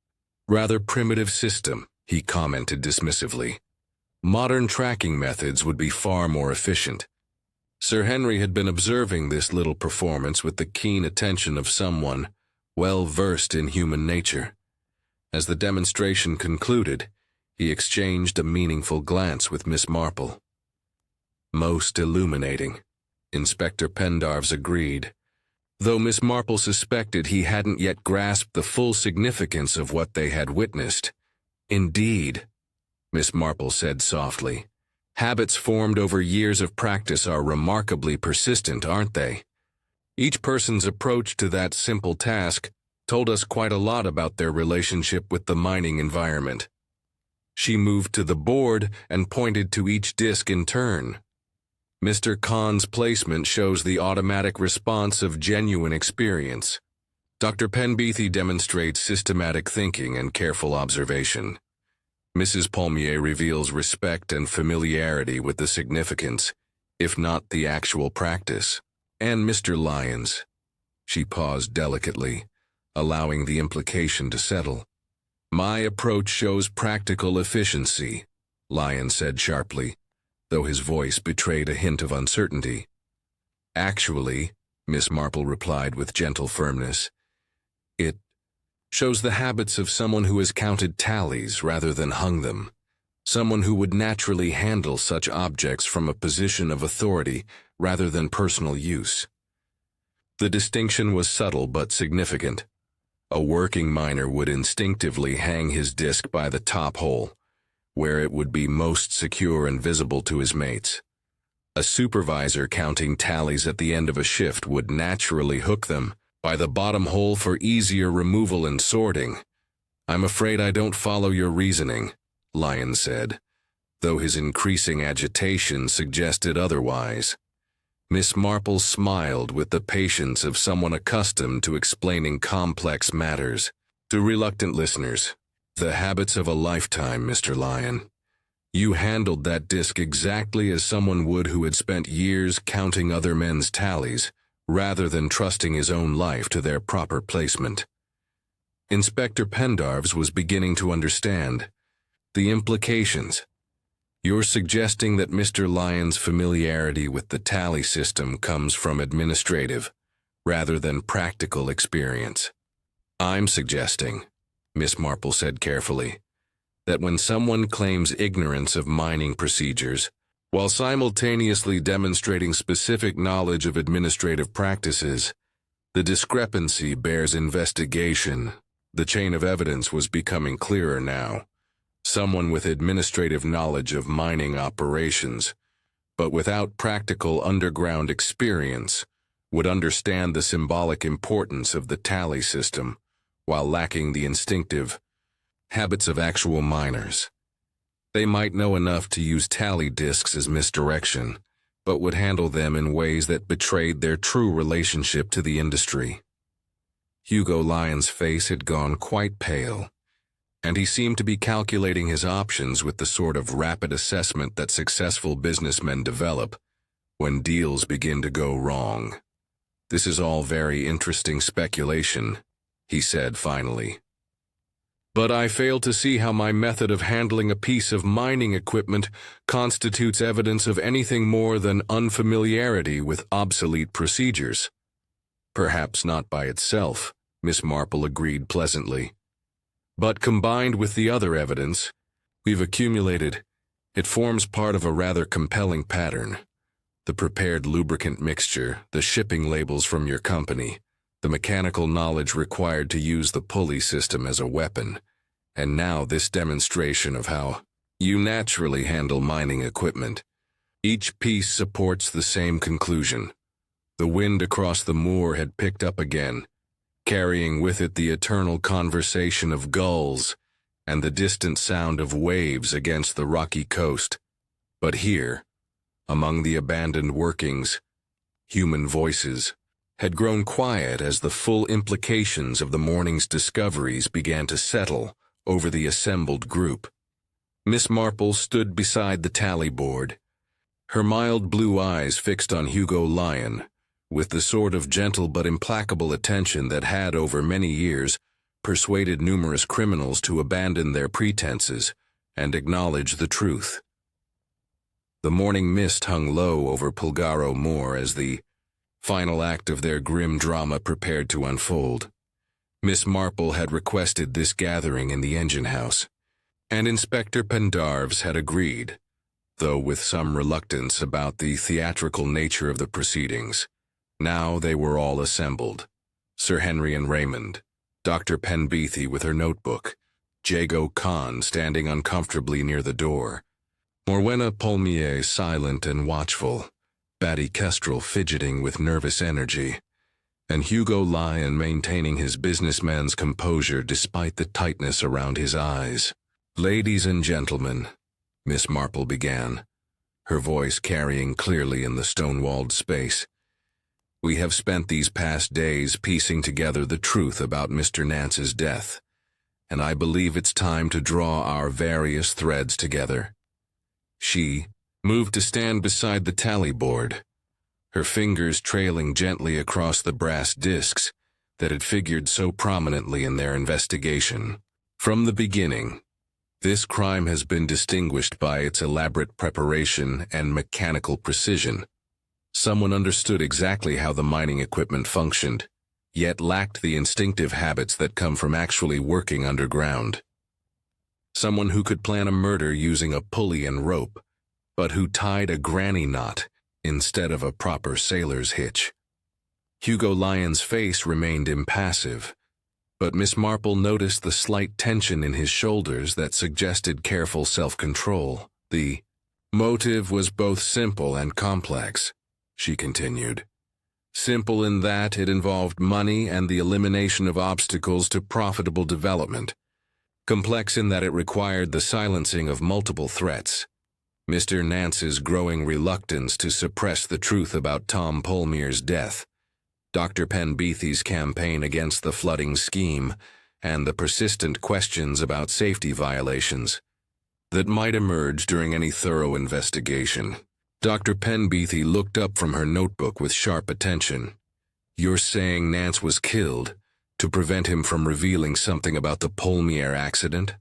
"Rather primitive system," he commented dismissively. "Modern tracking methods would be far more efficient." Sir Henry had been observing this little performance with the keen attention of someone well versed in human nature. As the demonstration concluded, he exchanged a meaningful glance with Miss Marple. "Most illuminating," Inspector Pendarves agreed, though Miss Marple suspected he hadn't yet grasped the full significance of what they had witnessed. "Indeed," Miss Marple said softly. "Habits formed over years of practice are remarkably persistent, aren't they? Each person's approach to that simple task told us quite a lot about their relationship with the mining environment." She moved to the board and pointed to each disc in turn. "Mr. Khan's placement shows the automatic response of genuine experience. Dr. Penbeathy demonstrates systematic thinking and careful observation. Mrs. Palmier reveals respect and familiarity with the significance, if not the actual practice. And Mr. Lyons. She paused delicately, allowing the implication to settle. My approach shows practical efficiency, Lyons said sharply, though his voice betrayed a hint of uncertainty. Actually, Miss Marple replied with gentle firmness, it shows the habits of someone who has counted tallies rather than hung them, someone who would naturally handle such objects from a position of authority rather than personal use. The distinction was subtle but significant. A working miner would instinctively hang his disc by the top hole, where it would be most secure and visible to his mates. A supervisor counting tallies at the end of a shift would naturally hook them by the bottom hole for easier removal and sorting. I'm afraid I don't follow your reasoning, Lyons said, though his increasing agitation suggested otherwise. Miss Marple smiled with the patience of someone accustomed to explaining complex matters. To reluctant listeners, the habits of a lifetime, Mr. Lyon. You handled that disc exactly as someone would who had spent years counting other men's tallies, rather than trusting his own life to their proper placement. Inspector Pendarves was beginning to understand the implications. You're suggesting that Mr. Lyon's familiarity with the tally system comes from administrative, rather than practical experience. I'm suggesting, Miss Marple said carefully, that when someone claims ignorance of mining procedures, while simultaneously demonstrating specific knowledge of administrative practices, the discrepancy bears investigation. The chain of evidence was becoming clearer now. Someone with administrative knowledge of mining operations, but without practical underground experience, would understand the symbolic importance of the tally system, while lacking the instinctive habits of actual miners. They might know enough to use tally discs as misdirection, but would handle them in ways that betrayed their true relationship to the industry. Hugo Lyons' face had gone quite pale, and he seemed to be calculating his options with the sort of rapid assessment that successful businessmen develop when deals begin to go wrong. This is all very interesting speculation, he said finally. But I fail to see how my method of handling a piece of mining equipment constitutes evidence of anything more than unfamiliarity with obsolete procedures. Perhaps not by itself, Miss Marple agreed pleasantly. But combined with the other evidence we've accumulated, it forms part of a rather compelling pattern. The prepared lubricant mixture, the shipping labels from your company, the mechanical knowledge required to use the pulley system as a weapon, and now this demonstration of how you naturally handle mining equipment. Each piece supports the same conclusion. The wind across the moor had picked up again, carrying with it the eternal conversation of gulls and the distant sound of waves against the rocky coast. But here, among the abandoned workings, human voices had grown quiet as the full implications of the morning's discoveries began to settle over the assembled group. Miss Marple stood beside the tally board, her mild blue eyes fixed on Hugo Lyon, with the sort of gentle but implacable attention that had, over many years, persuaded numerous criminals to abandon their pretenses and acknowledge the truth. The morning mist hung low over Pulgaro Moor as the final act of their grim drama prepared to unfold. Miss Marple had requested this gathering in the engine house, and Inspector Pendarves had agreed, though with some reluctance about the theatrical nature of the proceedings. Now they were all assembled. Sir Henry and Raymond, Dr. Penbeathy with her notebook, Jago Khan standing uncomfortably near the door, Morwenna Palmier silent and watchful, Batty Kestrel fidgeting with nervous energy, and Hugo Lyon maintaining his businessman's composure despite the tightness around his eyes. Ladies and gentlemen, Miss Marple began, her voice carrying clearly in the stone-walled space. We have spent these past days piecing together the truth about Mr. Nance's death, and I believe it's time to draw our various threads together. She, moved to stand beside the tally board, her fingers trailing gently across the brass discs that had figured so prominently in their investigation. From the beginning, this crime has been distinguished by its elaborate preparation and mechanical precision. Someone understood exactly how the mining equipment functioned, yet lacked the instinctive habits that come from actually working underground. Someone who could plan a murder using a pulley and rope, but who tied a granny knot instead of a proper sailor's hitch. Hugo Lyon's face remained impassive, but Miss Marple noticed the slight tension in his shoulders that suggested careful self-control. The motive was both simple and complex, she continued. Simple in that it involved money and the elimination of obstacles to profitable development. Complex in that it required the silencing of multiple threats. Mr. Nance's growing reluctance to suppress the truth about Tom Polmere's death, Dr. Penbeathy's campaign against the flooding scheme, and the persistent questions about safety violations that might emerge during any thorough investigation. Dr. Penbeathy looked up from her notebook with sharp attention. "You're saying Nance was killed to prevent him from revealing something about the Polmere accident?"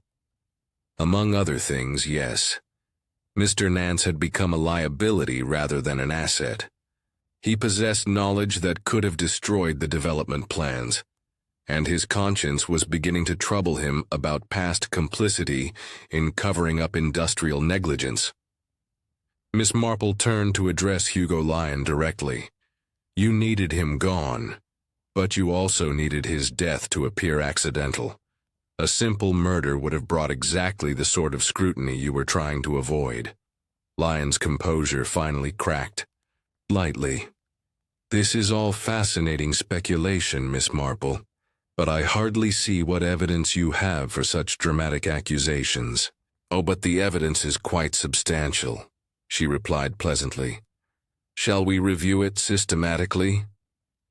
"Among other things, yes. Mr. Nance had become a liability rather than an asset. He possessed knowledge that could have destroyed the development plans, and his conscience was beginning to trouble him about past complicity in covering up industrial negligence." Miss Marple turned to address Hugo Lyon directly. "You needed him gone, but you also needed his death to appear accidental. A simple murder would have brought exactly the sort of scrutiny you were trying to avoid." Lyon's composure finally cracked. Lightly. "This is all fascinating speculation, Miss Marple, but I hardly see what evidence you have for such dramatic accusations." "Oh, but the evidence is quite substantial," she replied pleasantly. "Shall we review it systematically?"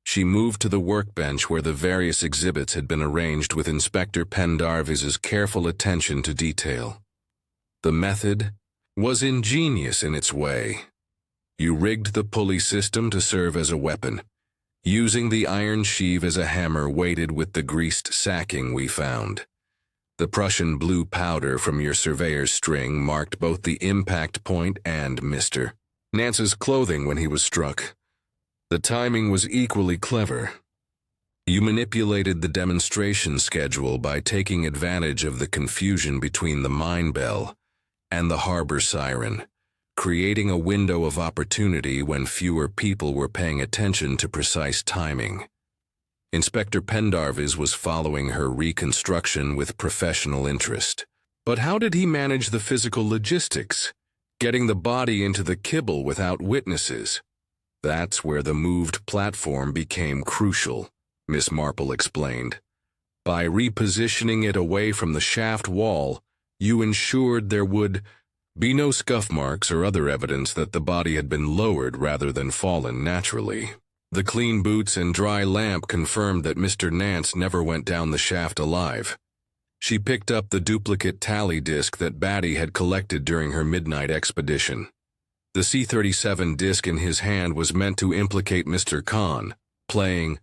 She moved to the workbench where the various exhibits had been arranged with Inspector Pendarvis's careful attention to detail. The method was ingenious in its way. You rigged the pulley system to serve as a weapon, using the iron sheave as a hammer weighted with the greased sacking we found. The Prussian blue powder from your surveyor's string marked both the impact point and Mr. Nance's clothing when he was struck. The timing was equally clever. You manipulated the demonstration schedule by taking advantage of the confusion between the mine bell and the harbor siren, creating a window of opportunity when fewer people were paying attention to precise timing. Inspector Pendarvis was following her reconstruction with professional interest. But how did he manage the physical logistics, getting the body into the kibble without witnesses? That's where the moved platform became crucial, Miss Marple explained. By repositioning it away from the shaft wall, you ensured there would be no scuff marks or other evidence that the body had been lowered rather than fallen naturally. The clean boots and dry lamp confirmed that Mr. Nance never went down the shaft alive. She picked up the duplicate tally disc that Batty had collected during her midnight expedition. The C-37 disc in his hand was meant to implicate Mr. Khan, playing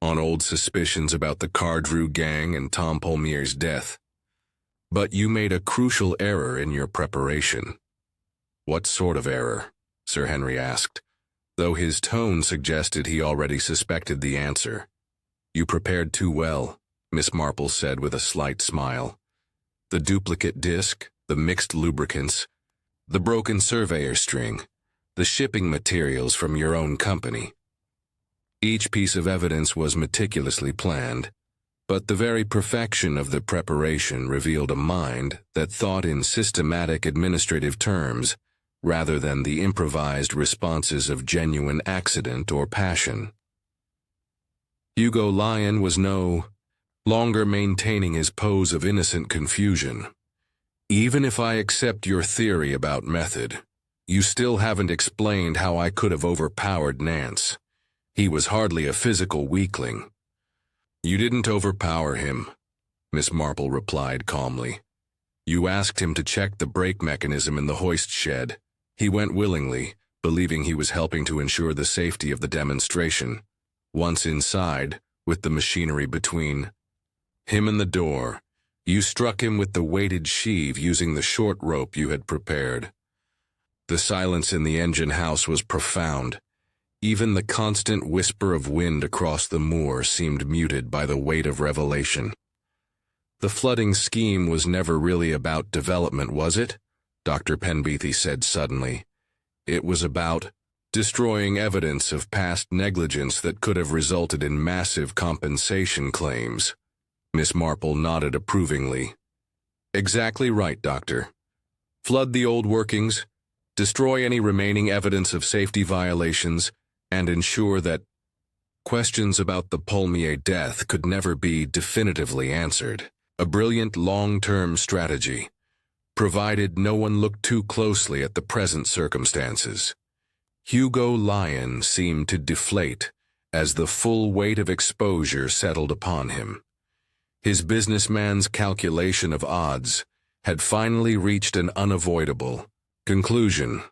on old suspicions about the Cardrew gang and Tom Polmere's death. But you made a crucial error in your preparation. What sort of error? Sir Henry asked, though his tone suggested he already suspected the answer. You prepared too well, Miss Marple said with a slight smile. The duplicate disc, the mixed lubricants, the broken surveyor string, the shipping materials from your own company. Each piece of evidence was meticulously planned, but the very perfection of the preparation revealed a mind that thought in systematic administrative terms rather than the improvised responses of genuine accident or passion. Hugo Lyon was no longer maintaining his pose of innocent confusion. Even if I accept your theory about method, you still haven't explained how I could have overpowered Nance. He was hardly a physical weakling. You didn't overpower him, Miss Marple replied calmly. You asked him to check the brake mechanism in the hoist shed, He went willingly, believing he was helping to ensure the safety of the demonstration. Once inside, with the machinery between him and the door, you struck him with the weighted sheave using the short rope you had prepared. The silence in the engine house was profound. Even the constant whisper of wind across the moor seemed muted by the weight of revelation. The flooding scheme was never really about development, was it? Dr. Penbeathy said suddenly. It was about destroying evidence of past negligence that could have resulted in massive compensation claims. Miss Marple nodded approvingly. Exactly right, Doctor. Flood the old workings, destroy any remaining evidence of safety violations, and ensure that questions about the Palmier death could never be definitively answered. A brilliant long-term strategy, provided no one looked too closely at the present circumstances. Hugo Lyon seemed to deflate as the full weight of exposure settled upon him. His businessman's calculation of odds had finally reached an unavoidable conclusion.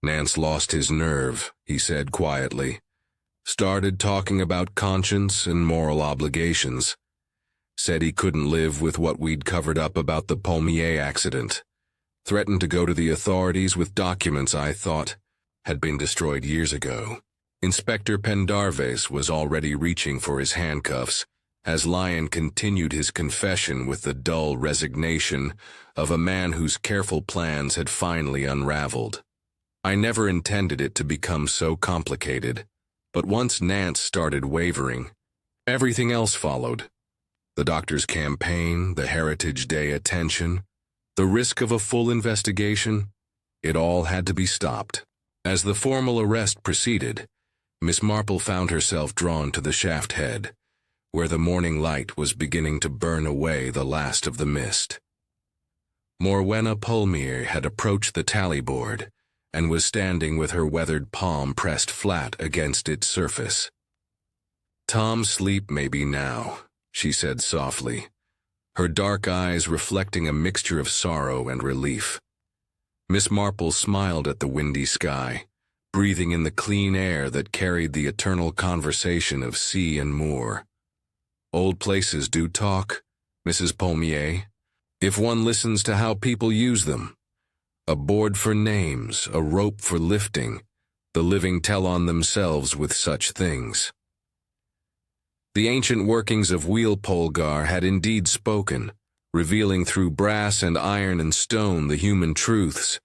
Nance lost his nerve, he said quietly. Started talking about conscience and moral obligations. Said he couldn't live with what we'd covered up about the Palmier accident. Threatened to go to the authorities with documents I thought had been destroyed years ago. Inspector Pendarvis was already reaching for his handcuffs as Lyon continued his confession with the dull resignation of a man whose careful plans had finally unraveled. I never intended it to become so complicated, but once Nance started wavering, everything else followed. The doctor's campaign, the Heritage Day attention, the risk of a full investigation, it all had to be stopped. As the formal arrest proceeded, Miss Marple found herself drawn to the shaft head, where the morning light was beginning to burn away the last of the mist. Morwenna Palmier had approached the tally board and was standing with her weathered palm pressed flat against its surface. "Tom's sleep maybe now," she said softly, her dark eyes reflecting a mixture of sorrow and relief. Miss Marple smiled at the windy sky, breathing in the clean air that carried the eternal conversation of sea and moor. Old places do talk, Mrs. Palmier, if one listens to how people use them. A board for names, a rope for lifting, the living tell on themselves with such things. The ancient workings of Wheelpolgar had indeed spoken, revealing through brass and iron and stone the human truths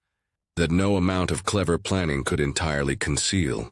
that no amount of clever planning could entirely conceal.